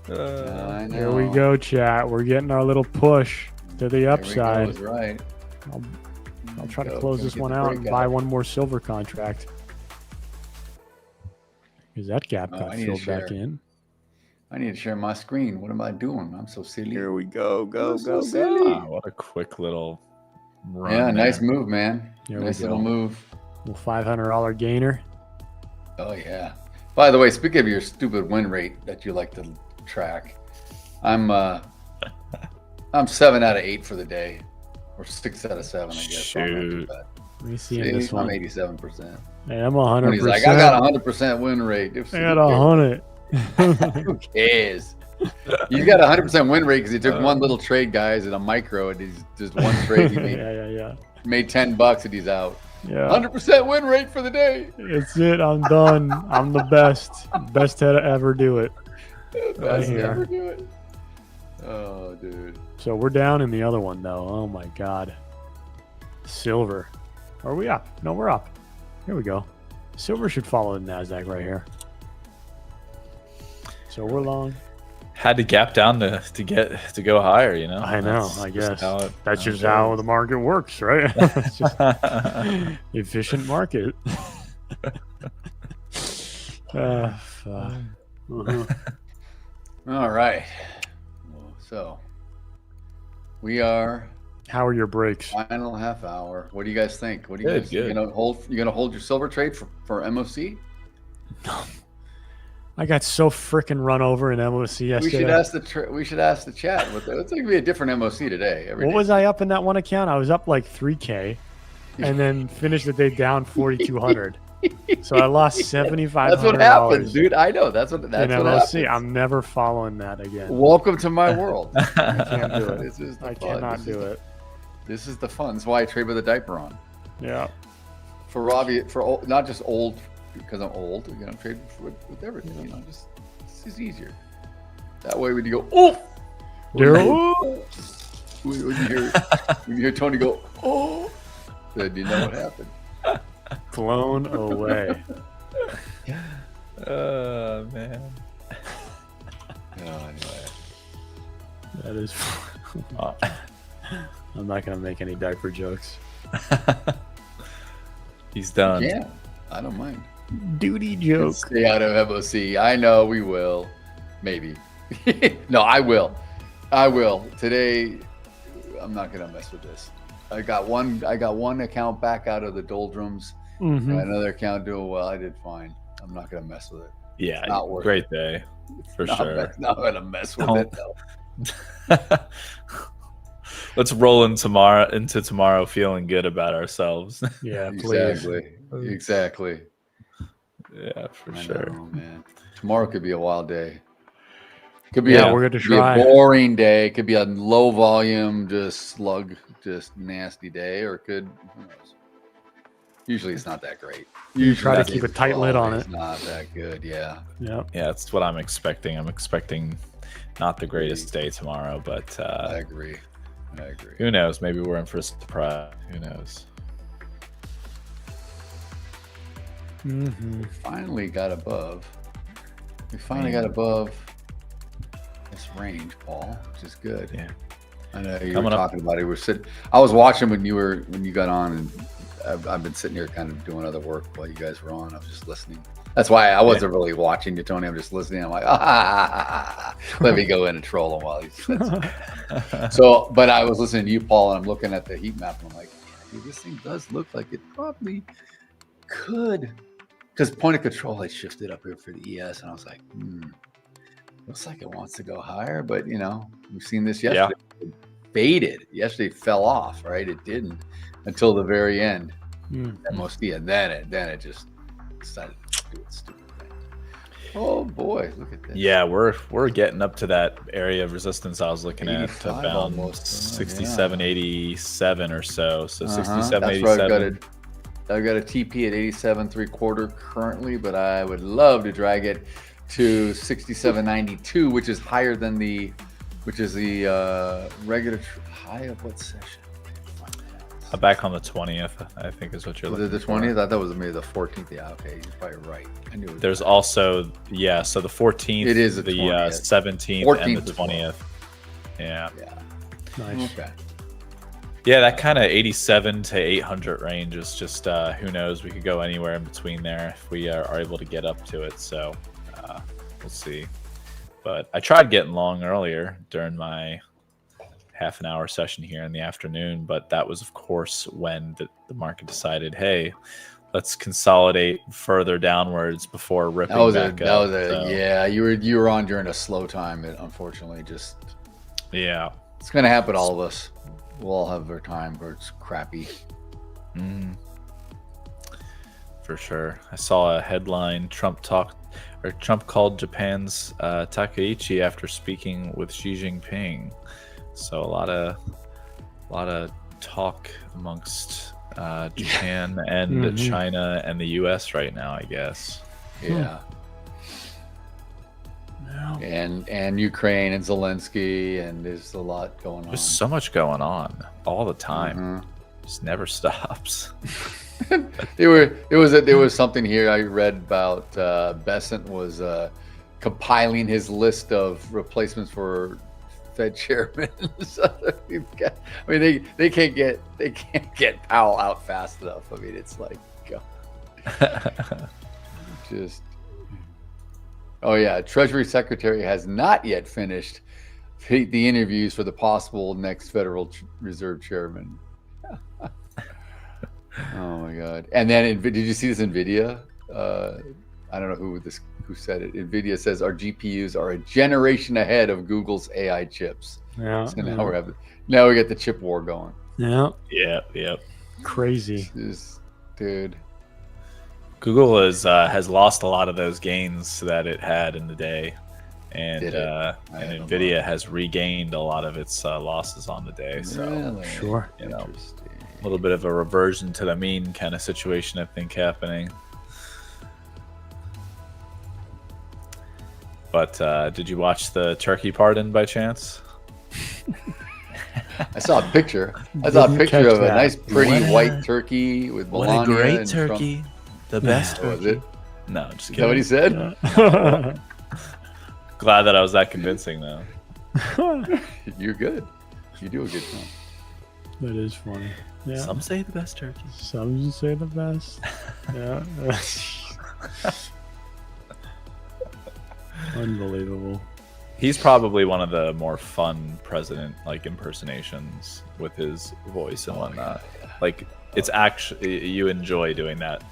Speaker 1: Uh,
Speaker 2: I know.
Speaker 3: Here we go, chat. We're getting our little push to the
Speaker 2: There we go,
Speaker 3: upside.
Speaker 2: is right.
Speaker 3: I'll try to
Speaker 2: Go.
Speaker 3: close
Speaker 2: Gonna
Speaker 3: this
Speaker 2: get
Speaker 3: one
Speaker 2: the
Speaker 3: out and
Speaker 2: breakout.
Speaker 3: buy one more silver contract. Because that gap
Speaker 2: Oh,
Speaker 3: got
Speaker 2: I need to
Speaker 3: filled back
Speaker 2: share.
Speaker 3: in.
Speaker 2: I need to share my screen. What am I doing? I'm so silly.
Speaker 3: we go.
Speaker 2: I'm so silly.
Speaker 1: ah, what a quick little run.
Speaker 2: Yeah, nice
Speaker 1: there.
Speaker 2: move, man.
Speaker 3: Here we
Speaker 2: Nice
Speaker 3: go.
Speaker 2: little move.
Speaker 3: Little $500 gainer.
Speaker 2: Oh yeah. By the way, speaking of your stupid win rate that you like to track, I'm 7 out of 8 for the day, or 6 out of 7, I guess. So I'm not too
Speaker 1: Shoot.
Speaker 2: bad.
Speaker 3: Let me see
Speaker 2: See,
Speaker 3: in this
Speaker 2: I'm
Speaker 3: one.
Speaker 2: 87%.
Speaker 3: Hey, I'm
Speaker 2: When
Speaker 3: 100%.
Speaker 2: he's like, I got 100% win rate.
Speaker 3: I got 100.
Speaker 2: Who cares? You got 100% win rate because he took one little trade, guys, in a micro, and he's just one trade. He made,
Speaker 3: yeah.
Speaker 2: made $10 and he's out.
Speaker 3: Yeah.
Speaker 2: 100% win rate for the day.
Speaker 3: It's it. I'm done. I'm the best. Best to ever do it.
Speaker 2: Best
Speaker 3: here.
Speaker 2: ever do it. Oh, dude.
Speaker 3: So we're down in the other one, though. Oh, my God. Silver. Are we up? No, we're up. Here we go. Silver should follow the NASDAQ right here. So we're long.
Speaker 1: Had to gap down to go higher, you know.
Speaker 3: I know.
Speaker 1: That's
Speaker 3: I
Speaker 1: just
Speaker 3: guess
Speaker 1: how
Speaker 3: that's just how the market works, right? It's just efficient market.
Speaker 2: All right. So we are
Speaker 3: How are your breaks?
Speaker 2: final half hour. What do you guys think? What do you
Speaker 1: Good,
Speaker 2: guys?
Speaker 1: good.
Speaker 2: You gonna hold your silver trade for MOC?
Speaker 3: I got so freaking run over in MOC yesterday.
Speaker 2: We should ask the chat. It's gonna be a different MOC today.
Speaker 3: What was I up in that one account? I was up like 3K, and then finished the day down 4,200. So I lost $7,500.
Speaker 2: That's what happens, dude. I know. That's what happens.
Speaker 3: I'm never following that again.
Speaker 2: Welcome to my world.
Speaker 3: I can't do it.
Speaker 2: This is the
Speaker 3: I
Speaker 2: fun.
Speaker 3: cannot do it.
Speaker 2: This is the fun. That's why I trade with a diaper on.
Speaker 3: Yeah.
Speaker 2: For Robbie, not just old because I'm old. You know, trade with everything. You know, just this is easier. That way, when you go, oh, when you hear Tony go, oh, then you know what happened.
Speaker 3: Blown away.
Speaker 1: Oh man.
Speaker 2: Anyway.
Speaker 3: That is. I'm not gonna make any diaper jokes.
Speaker 1: He's done.
Speaker 2: Yeah, I don't mind.
Speaker 3: Duty joke.
Speaker 2: Stay out of MOC. I know we will. Maybe. No, I will. Today, I'm not gonna mess with this. I got one account back out of the doldrums.
Speaker 3: Mm-hmm.
Speaker 2: Another account doing well. I did fine. I'm not gonna mess with it.
Speaker 1: Yeah,
Speaker 2: not worth
Speaker 1: great day for sure.
Speaker 2: Not gonna mess with it though.
Speaker 1: Let's roll into tomorrow feeling good about ourselves.
Speaker 3: Yeah, please.
Speaker 2: Exactly.
Speaker 1: Yeah, for
Speaker 2: I
Speaker 1: sure.
Speaker 2: know, man. Tomorrow could be a wild day. Could be
Speaker 3: we're going to try.
Speaker 2: Be a boring day. Could be a low volume, just nasty day, or who knows? Usually it's not that great.
Speaker 3: You try to keep a tight lid on it.
Speaker 2: It's not that good, yeah.
Speaker 3: Yeah.
Speaker 1: Yeah, that's what I'm expecting. I'm expecting not the greatest day tomorrow, but
Speaker 2: I agree.
Speaker 1: Who knows? Maybe we're in for a surprise. Who knows?
Speaker 3: Mm-hmm.
Speaker 2: We finally got above this range, Paul, which is good.
Speaker 1: Yeah.
Speaker 2: I know you were talking about it. I was watching when you got on, and I've been sitting here kind of doing other work while you guys were on. I was just listening. That's why I wasn't really watching you, Tony. I'm just listening. I'm like, let me go in and troll him while he's so. But I was listening to you, Paul, and I'm looking at the heat map, and I'm like, yeah, dude, this thing does look like it probably could, because point of control had shifted up here for the ES, and I was like, looks like it wants to go higher, but we've seen this yesterday. Yeah. It faded. Yesterday it fell off, right? It didn't until the very end. MOC, and then it just decided to do its stupid thing. Oh boy, look at this.
Speaker 1: Yeah, we're getting up to that area of resistance I was looking at, about 67, 87 or so. So 67,
Speaker 2: That's
Speaker 1: 87.
Speaker 2: I've got a TP at 87.75 currently, but I would love to drag it to 67.92, which is higher than the regular high of what session?
Speaker 1: Back on the 20th, I think is what you're looking for.
Speaker 2: Was it the 20th? I thought that was maybe the 14th. Yeah, okay, you're probably right. I knew it.
Speaker 1: There's also, so the 14th,
Speaker 2: it is the
Speaker 1: 17th,
Speaker 2: 14th
Speaker 1: and the 20th. Yeah.
Speaker 3: Nice.
Speaker 2: Okay.
Speaker 1: Yeah, that kind of 87 to 800 range is just, who knows? We could go anywhere in between there if we are able to get up to it. So we'll see. But I tried getting long earlier during my half an hour session here in the afternoon, but that was, of course, when the market decided, hey, let's consolidate further downwards before ripping back up.
Speaker 2: Yeah, you were on during a slow time. It unfortunately just it's gonna happen to all of us. We'll all have our time where it's crappy.
Speaker 1: For sure. I saw a headline: Trump called Japan's Takaichi after speaking with Xi Jinping. So a lot of talk amongst Japan and China and the U.S. right now, I guess.
Speaker 2: Yeah. And Ukraine and Zelensky, and there's a lot going on.
Speaker 1: There's so much going on all the time. Just never stops.
Speaker 2: There was something here I read about. Besant was compiling his list of replacements for Fed chairman. I mean, they can't get Powell out fast enough. I mean, it's like, just. Oh yeah, Treasury Secretary has not yet finished the interviews for the possible next Federal Reserve chairman. Oh my God! And then did you see this NVIDIA? I don't know who said it. NVIDIA says our GPUs are a generation ahead of Google's AI chips.
Speaker 3: Yeah.
Speaker 2: So now we get the chip war going.
Speaker 3: Yeah.
Speaker 1: Yeah.
Speaker 3: Crazy.
Speaker 2: Dude.
Speaker 1: Google has lost a lot of those gains that it had in the day, and NVIDIA has regained a lot of its losses on the day. So
Speaker 2: really?
Speaker 3: Sure,
Speaker 1: a little bit of a reversion to the mean kind of situation, I think, happening. But did you watch the turkey pardon by chance?
Speaker 2: I saw a picture. of a nice, pretty white turkey with Melania.
Speaker 1: What a great
Speaker 2: and
Speaker 1: turkey.
Speaker 2: Trump.
Speaker 1: The best
Speaker 2: turkey.
Speaker 1: was it? No, just kidding.
Speaker 2: Is that what he said?
Speaker 1: Glad that I was that convincing, though.
Speaker 2: You're good. You do a good job.
Speaker 3: That is funny. Yeah.
Speaker 1: Some say the best turkey.
Speaker 3: Some say the best. Yeah. Unbelievable.
Speaker 1: He's probably one of the more fun president impersonations with his voice and whatnot. It's actually, you enjoy doing that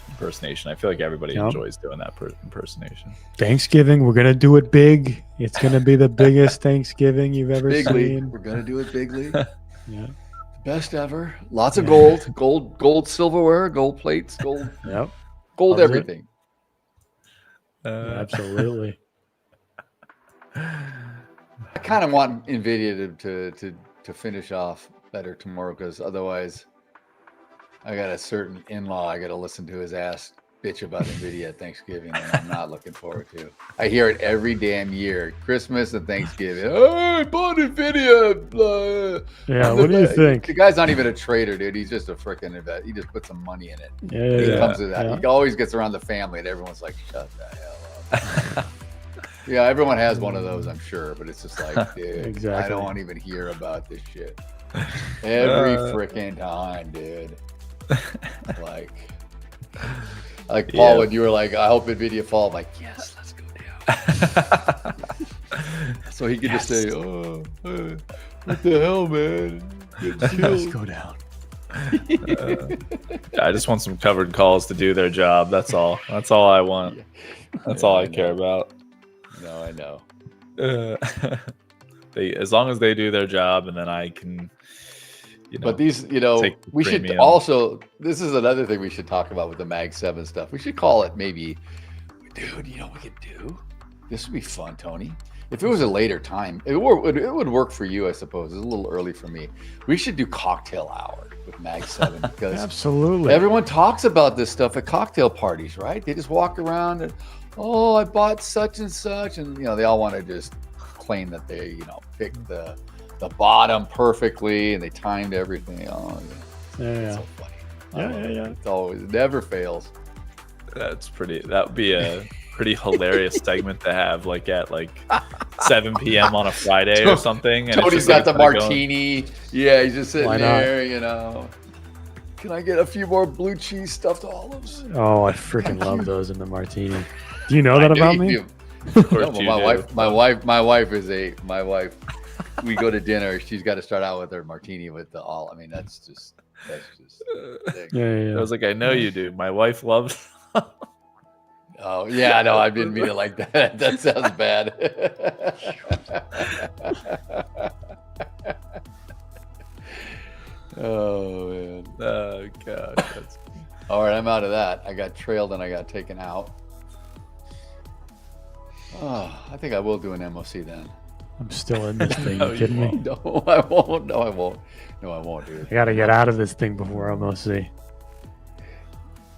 Speaker 1: impersonation. I feel like everybody enjoys doing that impersonation.
Speaker 3: Thanksgiving, we're gonna do it big. It's gonna be the biggest Thanksgiving you've ever seen.
Speaker 2: We're gonna do it bigly.
Speaker 3: Yeah.
Speaker 2: Best ever. Lots of gold silverware, gold plates, gold.
Speaker 3: Yep.
Speaker 2: Gold everything.
Speaker 3: Absolutely.
Speaker 2: I kind of want NVIDIA to finish off better tomorrow, because otherwise I got a certain in-law I got to listen to his ass bitch about NVIDIA at Thanksgiving, and I'm not looking forward to. I hear it every damn year, Christmas and Thanksgiving. Oh, I bought NVIDIA.
Speaker 3: Yeah, what do you think?
Speaker 2: The guy's not even a trader, dude. He's just a freaking investor. He just put some money in it. He comes to that. He always gets around the family, and everyone's like, shut the hell up. Yeah, everyone has one of those, I'm sure, but it's just like, dude, exactly. I don't want to even hear about this shit. Every freaking time, dude. Like Paul, when you were like, I hope NVIDIA fall, I'm like, yes, let's go down. So he could just say, oh, what the hell, man?
Speaker 3: Let's go down.
Speaker 1: I just want some covered calls to do their job. That's all. That's all I want. That's all I care about.
Speaker 2: No, I know.
Speaker 1: As long as they do their job, and then I can,
Speaker 2: but these, we should also, this is another thing we should talk about with the Mag 7 stuff. We should call it maybe, dude, we could do? This would be fun, Tony. If it was a later time, it would work for you, I suppose. It's a little early for me. We should do cocktail hour with Mag 7, because
Speaker 3: absolutely
Speaker 2: everyone talks about this stuff at cocktail parties, right? They just walk around and, oh, I bought such and such, and they all want to just claim that they picked the bottom perfectly and they timed everything. Oh yeah,
Speaker 3: It's
Speaker 2: so funny.
Speaker 3: Yeah.
Speaker 2: It's always, it never fails.
Speaker 1: That would be a pretty hilarious segment to have, at 7 p.m. on a Friday or something. And
Speaker 2: Tony's got the martini. Yeah, he's just sitting there, Can I get a few more blue cheese stuffed olives?
Speaker 3: Oh, I freaking love those in the martini. Do you know that about me?
Speaker 2: My wife. We go to dinner. She's got to start out with her martini with the all. I mean, that's just.
Speaker 3: Yeah.
Speaker 1: I was like, I know you do. My wife loves.
Speaker 2: Oh yeah, no, I didn't mean it like that. That sounds bad. Oh man.
Speaker 1: Oh gosh.
Speaker 2: All right, I'm out of that. I got trailed and I got taken out. Oh, I think I will do an MOC then.
Speaker 3: I'm still in this thing.
Speaker 1: No,
Speaker 3: You kidding
Speaker 1: you
Speaker 3: me?
Speaker 2: No, I won't. No, I won't. No, I won't, dude.
Speaker 3: I gotta get out of this thing before I'm gonna see.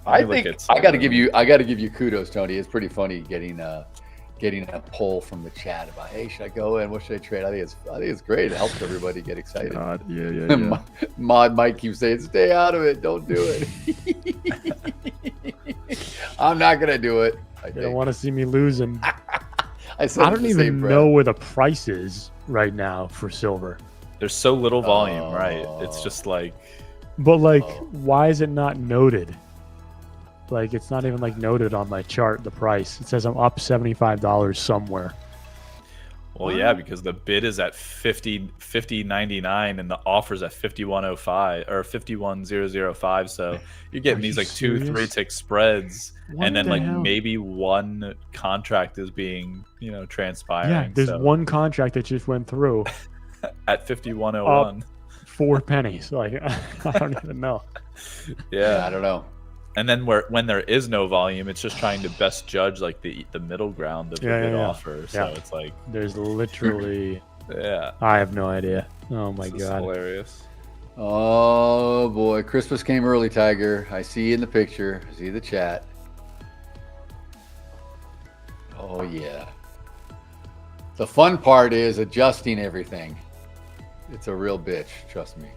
Speaker 2: I
Speaker 1: Let me look
Speaker 2: think
Speaker 1: at
Speaker 2: I got to
Speaker 1: some-
Speaker 2: give you. I got to give you kudos, Tony. It's pretty funny getting a poll from the chat about, hey, should I go in? What should I trade? I think it's great. It helps everybody get excited.
Speaker 3: Yeah.
Speaker 2: Mod Mike keeps saying, stay out of it. Don't do it. I'm not gonna do it.
Speaker 3: They don't want to see me losing.
Speaker 2: I said
Speaker 3: I
Speaker 2: it
Speaker 3: don't
Speaker 2: the same
Speaker 3: even
Speaker 2: breath.
Speaker 3: know where the price is right now for silver.
Speaker 1: There's so little volume, right? It's just like
Speaker 3: But like,
Speaker 2: Oh.
Speaker 3: why is it not noted? Like, it's not even like noted on my chart, the price. It says I'm up $75 somewhere.
Speaker 1: well, yeah, because the bid is at 50.99 and the offer's at 51.05 or 51.005. So you're getting
Speaker 3: Are
Speaker 1: these
Speaker 3: you
Speaker 1: like 2-3
Speaker 3: serious?
Speaker 1: tick spreads,
Speaker 3: What
Speaker 1: and then
Speaker 3: the
Speaker 1: like
Speaker 3: hell?
Speaker 1: maybe one contract is being transpiring.
Speaker 3: Yeah, there's
Speaker 1: so
Speaker 3: one contract that just went through
Speaker 1: at 51.01.
Speaker 3: 4 pennies. Like, I don't even know.
Speaker 2: Yeah, I
Speaker 1: Yeah,
Speaker 2: don't know.
Speaker 1: and then when there is no volume, it's just trying to best judge like the middle ground of the
Speaker 3: Yeah,
Speaker 1: bid
Speaker 3: yeah, yeah.
Speaker 1: offer. So
Speaker 3: Yeah.
Speaker 1: it's like,
Speaker 3: There's literally,
Speaker 1: yeah,
Speaker 3: I have no idea. Oh my
Speaker 1: this is
Speaker 3: God.
Speaker 1: hilarious.
Speaker 2: Oh boy, Christmas came early, Tiger. I see you in the picture. I see the chat. Oh yeah. The fun part is adjusting everything. It's a real bitch, trust me.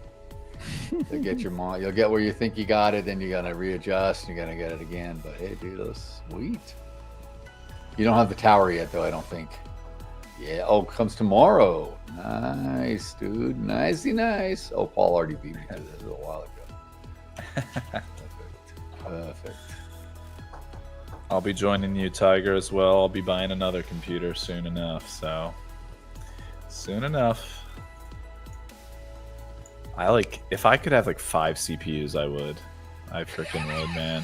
Speaker 2: You'll get you'll get where you think you got it, then you're gonna readjust, you're gonna get it again. But hey, dude, that's sweet. You don't have the tower yet, though, I don't think. Yeah. Oh, comes tomorrow. Nice, dude. Nicey nice. Oh, Paul already beat me to this a little while ago. Perfect.
Speaker 1: I'll be joining you, Tiger, as well. I'll be buying another computer soon enough. So soon enough. If I could have like 5 CPUs, I would. I freaking would, man.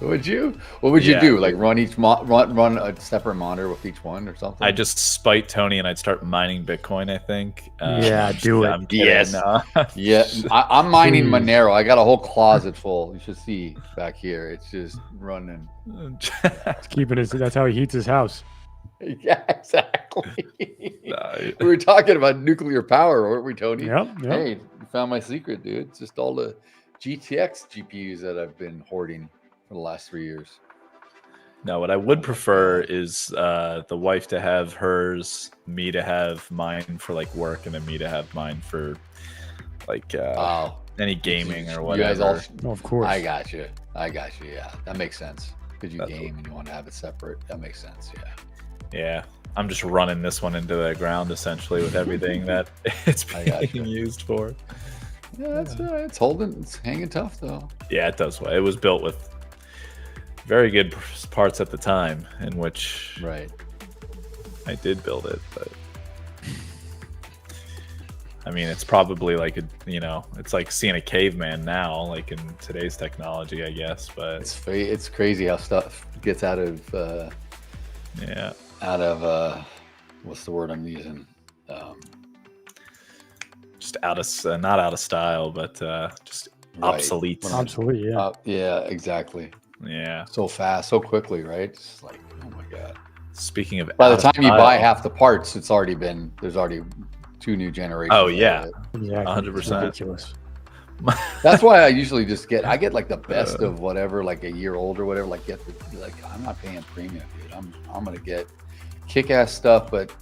Speaker 2: Would you? What would you
Speaker 1: Yeah.
Speaker 2: do? Like run run a separate monitor with each one or something?
Speaker 1: I just spite Tony and I'd start mining Bitcoin, I think.
Speaker 3: Yeah, do it.
Speaker 1: I'm kidding.
Speaker 2: Yes.
Speaker 1: No.
Speaker 2: Yeah, I'm mining
Speaker 3: Jeez.
Speaker 2: Monero. I got a whole closet full. You should see back here. It's just running.
Speaker 3: It's keeping his, that's how he heats his house.
Speaker 2: Yeah, exactly.
Speaker 1: No.
Speaker 2: We were talking about nuclear power, weren't we, Tony?
Speaker 3: Yep.
Speaker 2: Hey, you found my secret, dude. It's just all the GTX GPUs that I've been hoarding for the last 3 years.
Speaker 1: No, what I would prefer is the wife to have hers, me to have mine for like work, and then me to have mine for like
Speaker 2: Oh,
Speaker 1: any gaming or
Speaker 2: you guys
Speaker 1: whatever.
Speaker 2: all.
Speaker 3: Oh, of course.
Speaker 2: I got you. Yeah, that makes sense. Because you
Speaker 1: That's
Speaker 2: game and you want to have it separate. That makes sense. Yeah.
Speaker 1: Yeah, I'm just running this one into the ground essentially with everything that it's
Speaker 2: I gotcha.
Speaker 1: being used for.
Speaker 2: Yeah, that's all right. It's holding. It's hanging tough though.
Speaker 1: Yeah, it does. It was built with very good parts at the time in which
Speaker 2: Right.
Speaker 1: I did build it, but I mean, it's probably like it's like seeing a caveman now, like in today's technology, I guess. But
Speaker 2: It's crazy how stuff gets out of
Speaker 1: yeah,
Speaker 2: what's the word I'm using?
Speaker 1: just not out of style, but just
Speaker 2: Right.
Speaker 1: obsolete.
Speaker 3: Absolutely. Yeah.
Speaker 2: Yeah, exactly.
Speaker 1: Yeah.
Speaker 2: So fast, so quickly, right? It's like, oh my god.
Speaker 1: Speaking of,
Speaker 2: By the
Speaker 1: out of
Speaker 2: time you buy
Speaker 1: style-
Speaker 2: half the parts, there's already 2 new generations.
Speaker 1: Oh,
Speaker 2: of
Speaker 1: yeah.
Speaker 2: it.
Speaker 3: Exactly.
Speaker 1: 100%.
Speaker 3: It's ridiculous.
Speaker 2: That's why I usually just get like the best of whatever, like a year old or whatever. Like I'm not paying premium, dude. I'm gonna get kick-ass stuff, but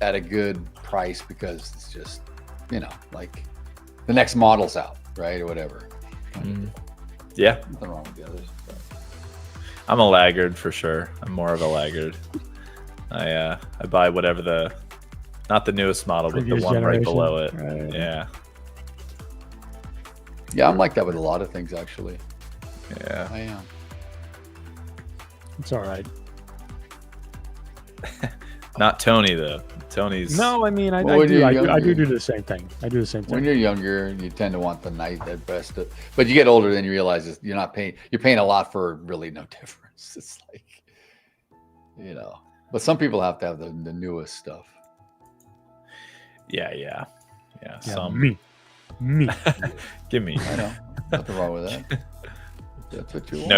Speaker 2: at a good price because it's just like the next model's out, right, or whatever.
Speaker 1: Yeah,
Speaker 2: Nothing wrong with the others. But.
Speaker 1: I'm a laggard for sure. I'm more of a laggard. I buy whatever not the newest model, but the
Speaker 3: Previous
Speaker 1: one right
Speaker 3: generation.
Speaker 1: below it.
Speaker 3: Right.
Speaker 1: Yeah,
Speaker 2: Yeah, I'm like that with a lot of things actually.
Speaker 1: yeah.
Speaker 2: I am.
Speaker 3: It's all right.
Speaker 1: Not Tony though. Tony's
Speaker 3: No, I mean, I
Speaker 2: Well, when
Speaker 3: do.
Speaker 2: you're
Speaker 3: I do
Speaker 2: younger-
Speaker 3: the same thing. I do the same
Speaker 2: When
Speaker 3: thing.
Speaker 2: you're younger, you tend to want the best. But you get older, then you realize you're not paying. You're paying a lot for really no difference. It's like, But some people have to have the newest stuff.
Speaker 1: yeah.
Speaker 3: Yeah,
Speaker 1: Some
Speaker 3: me.
Speaker 1: give me.
Speaker 2: I know. Nothing wrong with that. That's what you want.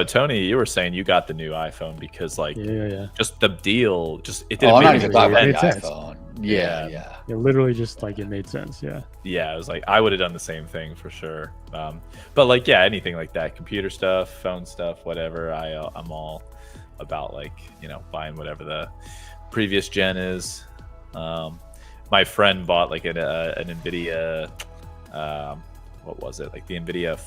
Speaker 1: Tony, you were saying you got the new iPhone because like
Speaker 3: Yeah.
Speaker 1: just the deal, it
Speaker 2: Oh,
Speaker 1: didn't
Speaker 2: I'm not
Speaker 1: make
Speaker 2: even
Speaker 1: any
Speaker 2: talking about
Speaker 3: It
Speaker 2: the
Speaker 3: makes sense.
Speaker 2: iPhone. Yeah.
Speaker 3: It literally just like it made sense. Yeah.
Speaker 1: Yeah, I was like, I would have done the same thing for sure. But like, yeah, anything like that, computer stuff, phone stuff, whatever. I'm all about like, buying whatever the previous gen is. My friend bought like an NVIDIA, what was it? Like the NVIDIA,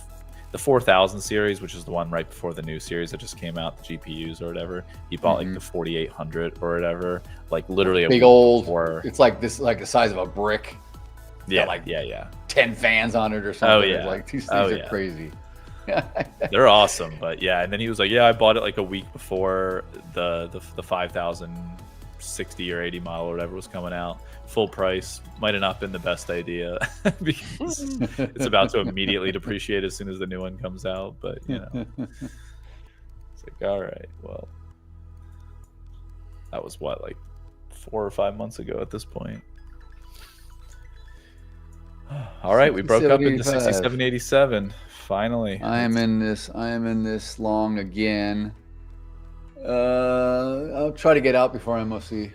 Speaker 1: the 4000 series, which is the one right before the new series that just came out, the GPUs or whatever. He bought like the 4800 or whatever, like literally a
Speaker 2: big
Speaker 1: week
Speaker 2: old.
Speaker 1: before.
Speaker 2: It's like this, like the size of a brick.
Speaker 1: Yeah,
Speaker 2: Got, like
Speaker 1: yeah.
Speaker 2: 10 fans on it or something.
Speaker 1: Oh yeah,
Speaker 2: Like these things are crazy.
Speaker 1: They're awesome, but yeah. And then he was like, "Yeah, I bought it like a week before the 5060 or 80 model or whatever was coming out, full price. Might have not been the best idea because it's about to immediately depreciate as soon as the new one comes out. But it's like, all right, well, that was what, like 4 or 5 months ago at this point. All right, we broke up into 67.87. Finally,
Speaker 2: I am in this long again. I'll try to get out before MOC.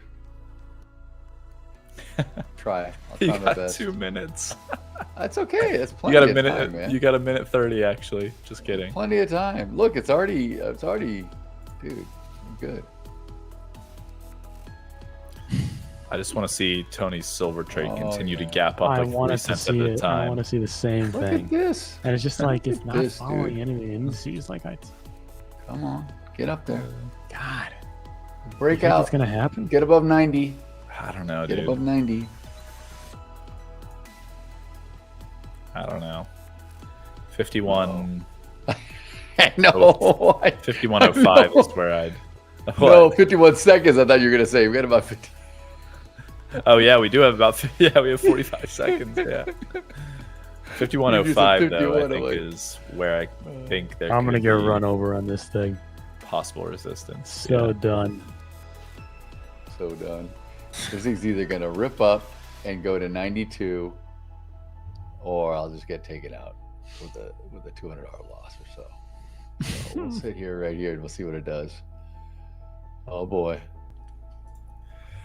Speaker 2: Try. I'll try my best.
Speaker 1: 2 minutes.
Speaker 2: That's okay. That's plenty.
Speaker 1: You got a
Speaker 2: of
Speaker 1: minute.
Speaker 2: time, man.
Speaker 1: You got a minute 30. Actually, just kidding.
Speaker 2: Plenty of time. Look, it's already, dude. I'm good.
Speaker 1: I just want to see Tony's silver trade continue to gap up
Speaker 3: I
Speaker 1: like 3
Speaker 3: wanted to
Speaker 1: cents
Speaker 3: see
Speaker 1: at a
Speaker 3: it.
Speaker 1: time.
Speaker 3: I want to see the same
Speaker 2: Look
Speaker 3: thing.
Speaker 2: at this.
Speaker 3: And it's just like it's not
Speaker 2: this,
Speaker 3: following
Speaker 2: dude.
Speaker 3: any indices. Like
Speaker 2: Come on, get up there.
Speaker 3: God,
Speaker 2: Break
Speaker 3: you think
Speaker 2: out.
Speaker 3: it's gonna happen.
Speaker 2: Get above 90.
Speaker 1: I don't know,
Speaker 2: Get
Speaker 1: dude.
Speaker 2: above 90.
Speaker 1: I don't know. 51.
Speaker 2: I know.
Speaker 1: 51.05 is where I'd.
Speaker 2: No,
Speaker 1: What?
Speaker 2: 51 seconds. I thought you were gonna say we got about 50.
Speaker 1: Oh yeah, we do have about. Yeah, we have 45 seconds. Yeah. 51.05 though, I
Speaker 2: 51,
Speaker 1: think
Speaker 2: like-
Speaker 1: is where I think there.
Speaker 3: I'm gonna
Speaker 1: could
Speaker 3: get
Speaker 1: be
Speaker 3: run over on this thing.
Speaker 1: Possible resistance.
Speaker 3: So
Speaker 1: Yeah.
Speaker 3: done.
Speaker 2: So done. This thing's either gonna rip up and go to 92, or I'll just get taken out with a $200 loss or so. So we'll sit here right here and we'll see what it does. Oh boy.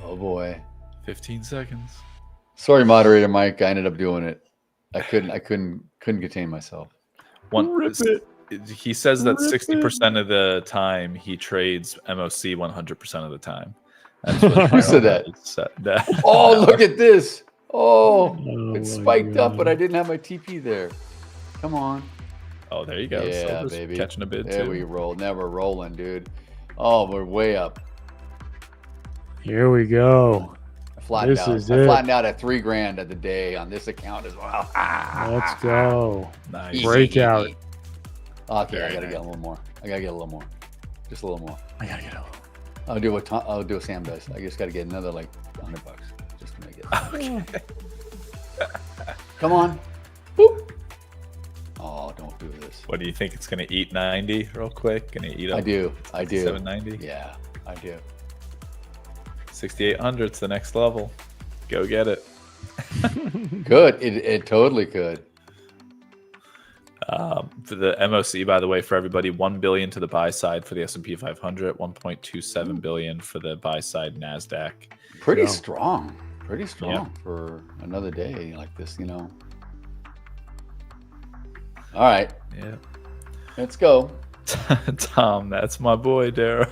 Speaker 2: Oh boy.
Speaker 1: 15 seconds.
Speaker 2: Sorry, moderator Mike. I ended up doing it. I couldn't contain myself.
Speaker 1: He says that 60% of the time he trades MOC 100% of the time. That's what
Speaker 2: Who said that?
Speaker 1: that?
Speaker 2: Oh, look at this. Oh,
Speaker 3: Oh
Speaker 2: it
Speaker 3: my
Speaker 2: spiked up,
Speaker 3: God.
Speaker 2: but I didn't have my TP there. Come on.
Speaker 1: Oh, there you go.
Speaker 2: Yeah,
Speaker 1: Silver's
Speaker 2: baby.
Speaker 1: catching a bid
Speaker 2: There
Speaker 1: too.
Speaker 2: we roll. Never rolling, dude. Oh, we're way up.
Speaker 3: Here we go.
Speaker 2: I flattened
Speaker 3: This
Speaker 2: out.
Speaker 3: is
Speaker 2: I
Speaker 3: it.
Speaker 2: flattened out at $3,000 at the day on this account as well.
Speaker 3: Let's go.
Speaker 1: Nice.
Speaker 3: Breakout.
Speaker 2: Okay, I
Speaker 1: Very
Speaker 2: gotta
Speaker 1: nice.
Speaker 2: get a little more. I gotta get a little more. Just a little more.
Speaker 3: I gotta get over.
Speaker 2: I'll do what Sam does. I just gotta get another like $100 just to make it.
Speaker 1: Okay.
Speaker 2: Come on. Boop. Oh, don't do this.
Speaker 1: What do you think? It's going to eat 90 real quick? Going to eat up
Speaker 2: I do.
Speaker 1: 790?
Speaker 2: Yeah, I do.
Speaker 1: 6,800 's the next level. Go get it.
Speaker 2: Good. It totally could.
Speaker 1: For the MOC, by the way, for everybody, 1 billion to the buy side for the S&P 500, 1.27 billion for the buy side Nasdaq.
Speaker 2: Pretty
Speaker 3: Yeah.
Speaker 2: strong. Pretty strong for another day like this, you know. All right,
Speaker 1: Yeah.
Speaker 2: let's go.
Speaker 1: Tom, that's my boy, Daryl.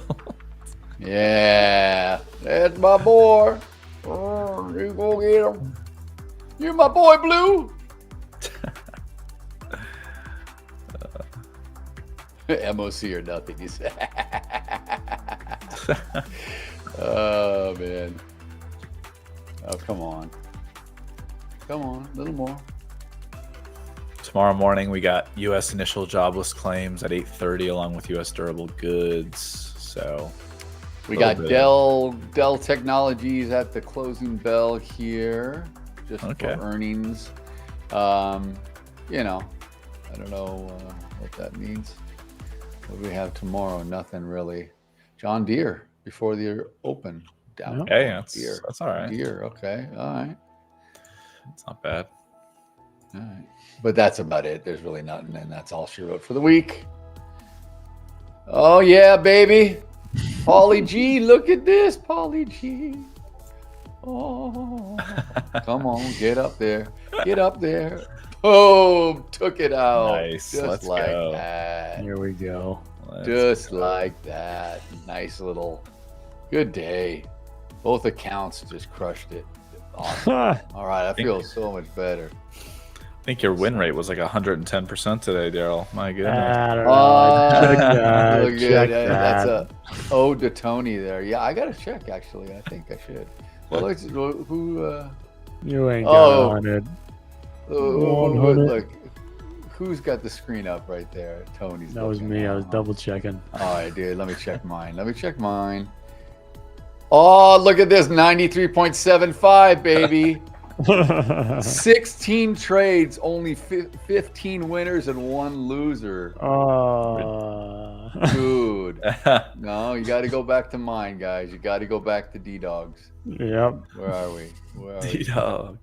Speaker 2: Yeah, that's my boy. Oh, you go get him. You're my boy, Blue. MOC or nothing, you said. Oh, man. Oh, come on. Come on, a little more.
Speaker 1: Tomorrow morning, we got U.S. initial jobless claims at 8:30, along with U.S. durable goods. So
Speaker 2: We
Speaker 1: Little
Speaker 2: got
Speaker 1: bit.
Speaker 2: Dell Technologies at the closing bell here, just
Speaker 1: Okay.
Speaker 2: for earnings. You know, I don't know what that means. What do we have tomorrow? Nothing really. John Deere before the open. Down.
Speaker 1: hey,
Speaker 2: Deere.
Speaker 1: that's all right.
Speaker 2: Deere. Okay. All right.
Speaker 1: It's not bad.
Speaker 2: All right. But that's about it. There's really nothing, and that's all she wrote for the week. Oh yeah, baby. Paulie G, look at this, Paulie G. Oh, come on, get up there. Get up there. Boom, took it out.
Speaker 1: Nice.
Speaker 2: Just
Speaker 1: Let's
Speaker 2: like
Speaker 1: go.
Speaker 2: that.
Speaker 3: Here we go.
Speaker 2: Just like that. Nice little, good day. Both accounts just crushed it. Awesome. All right, I feel so much better.
Speaker 1: I think your win rate was like 110% today, Daryl. My goodness.
Speaker 3: I don't know.
Speaker 2: Oh,
Speaker 3: Check that.
Speaker 2: look
Speaker 3: Check
Speaker 2: good.
Speaker 3: that.
Speaker 2: That's a ode to Tony there. Yeah, I got to check, actually. I think I should. Well, who?
Speaker 3: You ain't
Speaker 2: Oh.
Speaker 3: got on it.
Speaker 2: Look, who's got the screen up right there? Tony's.
Speaker 3: That was
Speaker 2: looking
Speaker 3: me. I
Speaker 2: now.
Speaker 3: was double checking.
Speaker 2: All right, dude. Let me check mine. Oh, look at this. 93.75, baby. 16 trades, only 15 winners and 1 loser. Dude. No, you got to go back to mine, guys. You got to go back to D-Dogs.
Speaker 3: Yep.
Speaker 2: Where are we?
Speaker 1: D-Dog.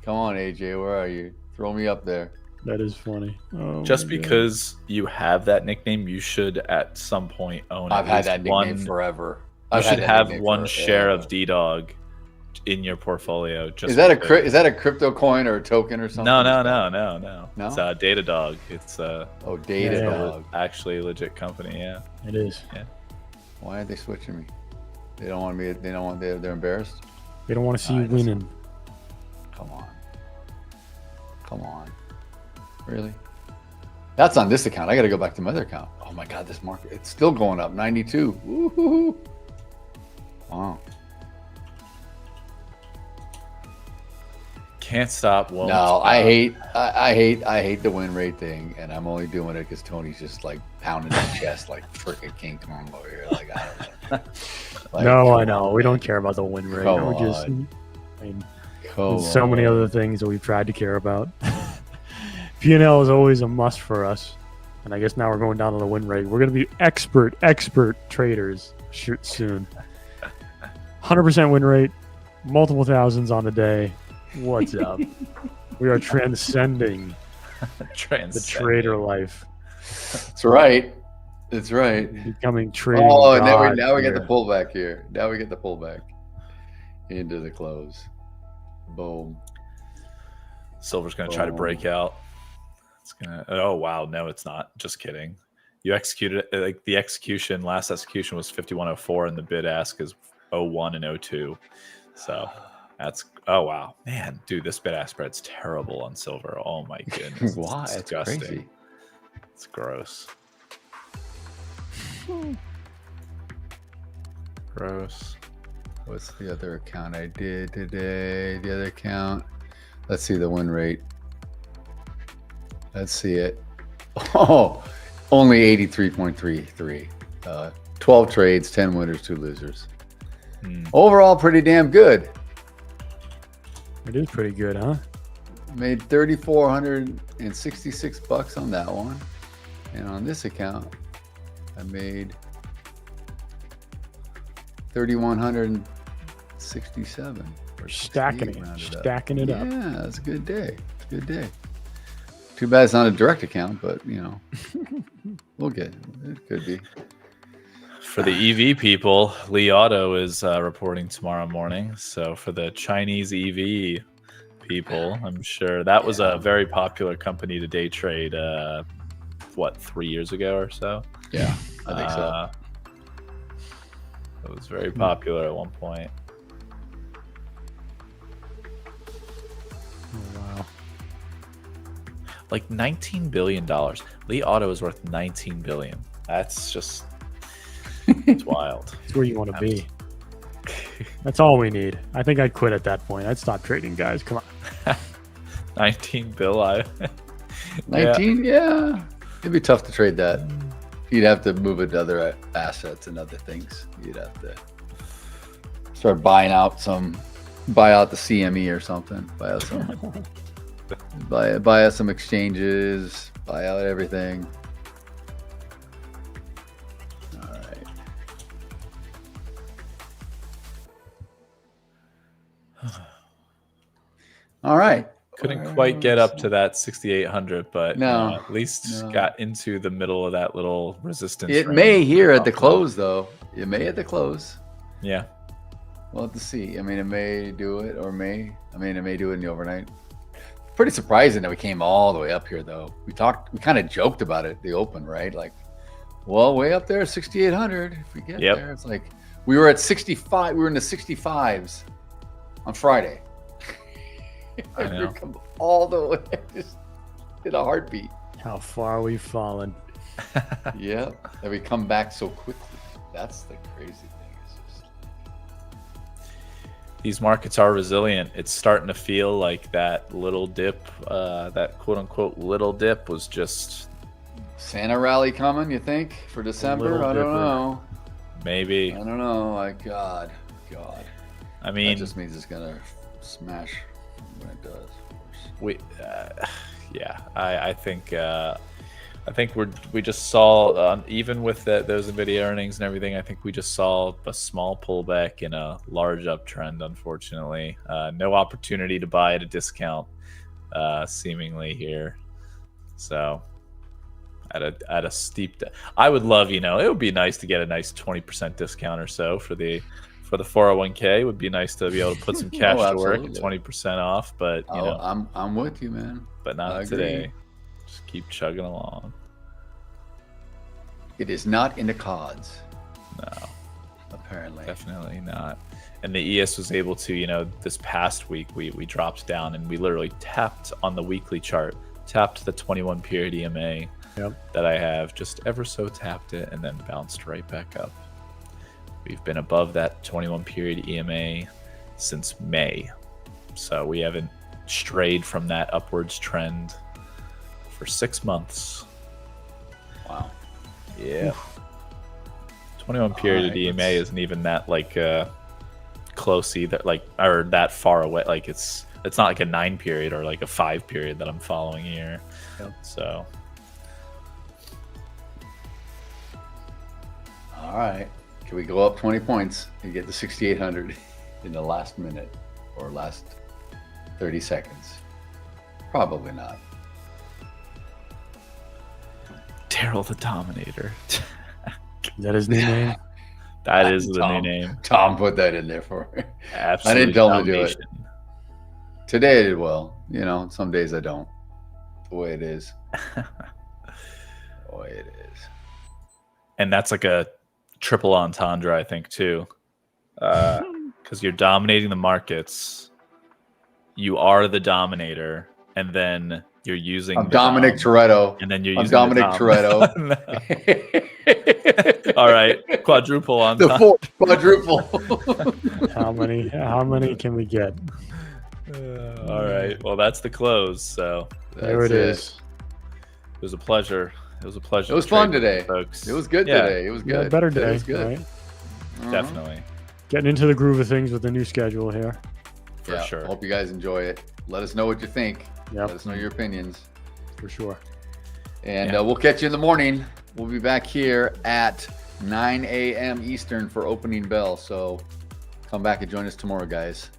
Speaker 2: Come on, AJ. Where are you? Throw me up there.
Speaker 3: That is funny. Oh,
Speaker 1: Just
Speaker 3: my God.
Speaker 1: because you have that nickname, you should at some point own.
Speaker 2: I've
Speaker 1: at
Speaker 2: had
Speaker 1: least
Speaker 2: that nickname
Speaker 1: one.
Speaker 2: forever.
Speaker 1: You
Speaker 2: I've had
Speaker 1: should
Speaker 2: that
Speaker 1: have
Speaker 2: nickname
Speaker 1: one
Speaker 2: forever.
Speaker 1: share of D-Dog in your portfolio. Just
Speaker 2: Is that
Speaker 1: because.
Speaker 2: a crypto coin or a token or something?
Speaker 1: No.
Speaker 2: No?
Speaker 1: It's Datadog. It's
Speaker 2: Oh, Data
Speaker 3: Yeah.
Speaker 2: Dog.
Speaker 1: actually a legit company. Yeah.
Speaker 3: It is.
Speaker 2: Why are they switching me? They don't want me. They don't want. They're embarrassed.
Speaker 3: They don't want to see you
Speaker 2: Alright,
Speaker 3: winning.
Speaker 2: Come on. Really? That's on this account. I got to go back to my other account. Oh my God, this market, it's still going up. 92. Woo-hoo-hoo. Wow.
Speaker 1: Can't stop. Won't
Speaker 2: No,
Speaker 1: stop.
Speaker 2: I hate the win rate thing, and I'm only doing it because Tony's just like pounding his chest like freaking King Kong over here. Like I don't know. Like,
Speaker 3: No, I know. We don't care about the win rate.
Speaker 2: Come
Speaker 3: We just,
Speaker 2: on.
Speaker 3: I mean,
Speaker 2: come
Speaker 3: there's so many
Speaker 2: on.
Speaker 3: other things that we've tried to care about. P&L is always a must for us. And I guess now we're going down to the win rate. We're going to be expert traders soon. 100% win rate, multiple thousands on the day. What's up? We are transcending the trader life.
Speaker 2: That's right. That's right.
Speaker 3: Becoming trading.
Speaker 2: Oh, and
Speaker 3: gods
Speaker 2: now we get
Speaker 3: here.
Speaker 2: the pullback here. Now we get the pullback into the close. Boom.
Speaker 1: Silver's going to try to break out. It's gonna. Oh wow, no, it's not. Just kidding. You executed it. Like the execution, last execution was 51.04, and the bid ask is 01 and 02. So that's. Oh wow, man, dude, this bid ask spread's terrible on silver. Oh my goodness,
Speaker 2: Why?
Speaker 1: It's
Speaker 2: It's
Speaker 1: disgusting.
Speaker 2: crazy.
Speaker 1: It's gross. Gross.
Speaker 2: What's the other account I did today? The other account. Let's see the win rate. Let's see it. Oh, only 83.33. 12 trades, 10 winners, 2 losers. Overall, pretty damn good.
Speaker 3: It is pretty good, huh?
Speaker 2: Made $3,466 on that one. And on this account, I made $3,167. Or
Speaker 3: Stacking
Speaker 2: 68 rounded up.
Speaker 3: Stacking it up.
Speaker 2: Yeah, it's a good day. It's a good day. Too bad it's not a direct account, but you know, we'll get it. It could be.
Speaker 1: For the EV people, Li Auto is reporting tomorrow morning. So for the Chinese EV people, I'm sure that was a very popular company to day trade. 3 years ago or so?
Speaker 2: Yeah, I think so.
Speaker 1: It was very popular at one point.
Speaker 3: Oh, wow.
Speaker 1: Like $19 billion. Li Auto is worth $19 billion. That's just it's wild.
Speaker 3: It's where you want to be. That's all we need. I think I'd quit at that point. I'd stop trading, guys. Come on.
Speaker 1: 19 bill.
Speaker 2: 19, yeah. It'd be tough to trade that. You'd have to move it to other assets and other things. You'd have to start buy out the CME or something. Buy out some, buy out some exchanges. Buy out everything. All right. All right.
Speaker 1: Couldn't quite get up to that 6,800, but
Speaker 2: No.
Speaker 1: at least
Speaker 2: No.
Speaker 1: got into the middle of that little resistance.
Speaker 2: It
Speaker 1: range.
Speaker 2: may here at the close, though. It may at the close.
Speaker 1: Yeah.
Speaker 2: We'll have to see. I mean, it may do it or it may do it in the overnight. Pretty surprising that we came all the way up here, though. We kind of joked about it, the open, right? Like, well, way up there, 6,800. If we get there, it's like we were at 65. We were in the 65s on Friday.
Speaker 1: I know.
Speaker 2: Come all the way, just in a heartbeat.
Speaker 3: How far we've fallen.
Speaker 2: Yeah, and we come back so quickly. That's the crazy thing. It's just
Speaker 1: These markets are resilient. It's starting to feel like that little dip, that quote unquote little dip was just
Speaker 2: Santa rally coming, you think, for December? I don't know.
Speaker 1: maybe.
Speaker 2: I don't know. Like, God.
Speaker 1: I mean,
Speaker 2: That just means it's gonna smash when it does. Of course.
Speaker 1: I think we just saw even with those Nvidia earnings and everything. I think we just saw a small pullback in a large uptrend. Unfortunately, no opportunity to buy at a discount, seemingly here. So at a steep, I would love, it would be nice to get a nice 20% discount or so for the 401k. It would be nice to be able to put some cash to work at 20% off, but
Speaker 2: I'm with you, man.
Speaker 1: But not today. Just keep chugging along.
Speaker 2: It is not in the cards.
Speaker 1: No,
Speaker 2: apparently,
Speaker 1: definitely not. And the ES was able to, this past week we dropped down and we literally tapped on the weekly chart, tapped the 21 period EMA that I have, just ever so tapped it, and then bounced right back up. We've been above that 21 period EMA since May, so we haven't strayed from that upwards trend for 6 months.
Speaker 2: Wow.
Speaker 1: Yeah. 21 period EMA isn't even that close either, or that far away. Like it's not like a 9 period or like a 5 period that I'm following here. So
Speaker 2: all right, can we go up 20 points and get to 6,800 in the last minute or last 30 seconds? Probably not.
Speaker 1: Daryl the Dominator.
Speaker 3: Is that his new name?
Speaker 1: That is the new name.
Speaker 2: Tom put that in there for me.
Speaker 1: Absolutely.
Speaker 2: I didn't tell him to do it. Today I did well. Some days I don't. The way it is. The way it is.
Speaker 1: And that's like a triple entendre, I think, too. Because you're dominating the markets. You are the dominator. And then you're using
Speaker 2: Dominic Toretto.
Speaker 1: And then you're using
Speaker 2: Dominic Toretto.
Speaker 1: All right. Quadruple on
Speaker 2: the fourth quadruple.
Speaker 3: How many can we get?
Speaker 1: All right. Well, that's the close. So
Speaker 3: there it is.
Speaker 1: It was a pleasure. It was a pleasure.
Speaker 2: It was fun today,
Speaker 1: folks.
Speaker 2: It was good today. It was good.
Speaker 3: Better day.
Speaker 2: It was good.
Speaker 3: Right?
Speaker 1: Definitely.
Speaker 3: Getting into the groove of things with the new schedule here.
Speaker 1: For sure.
Speaker 2: Hope you guys enjoy it. Let us know what you think.
Speaker 3: Yep.
Speaker 2: Let us know your opinions.
Speaker 3: For sure.
Speaker 2: And we'll catch you in the morning. We'll be back here at 9 a.m. Eastern for opening bell. So come back and join us tomorrow, guys.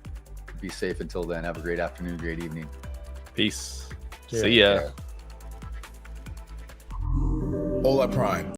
Speaker 2: Be safe until then. Have a great afternoon, great evening.
Speaker 1: Peace.
Speaker 3: Yeah.
Speaker 1: See ya.
Speaker 4: Hola Prime.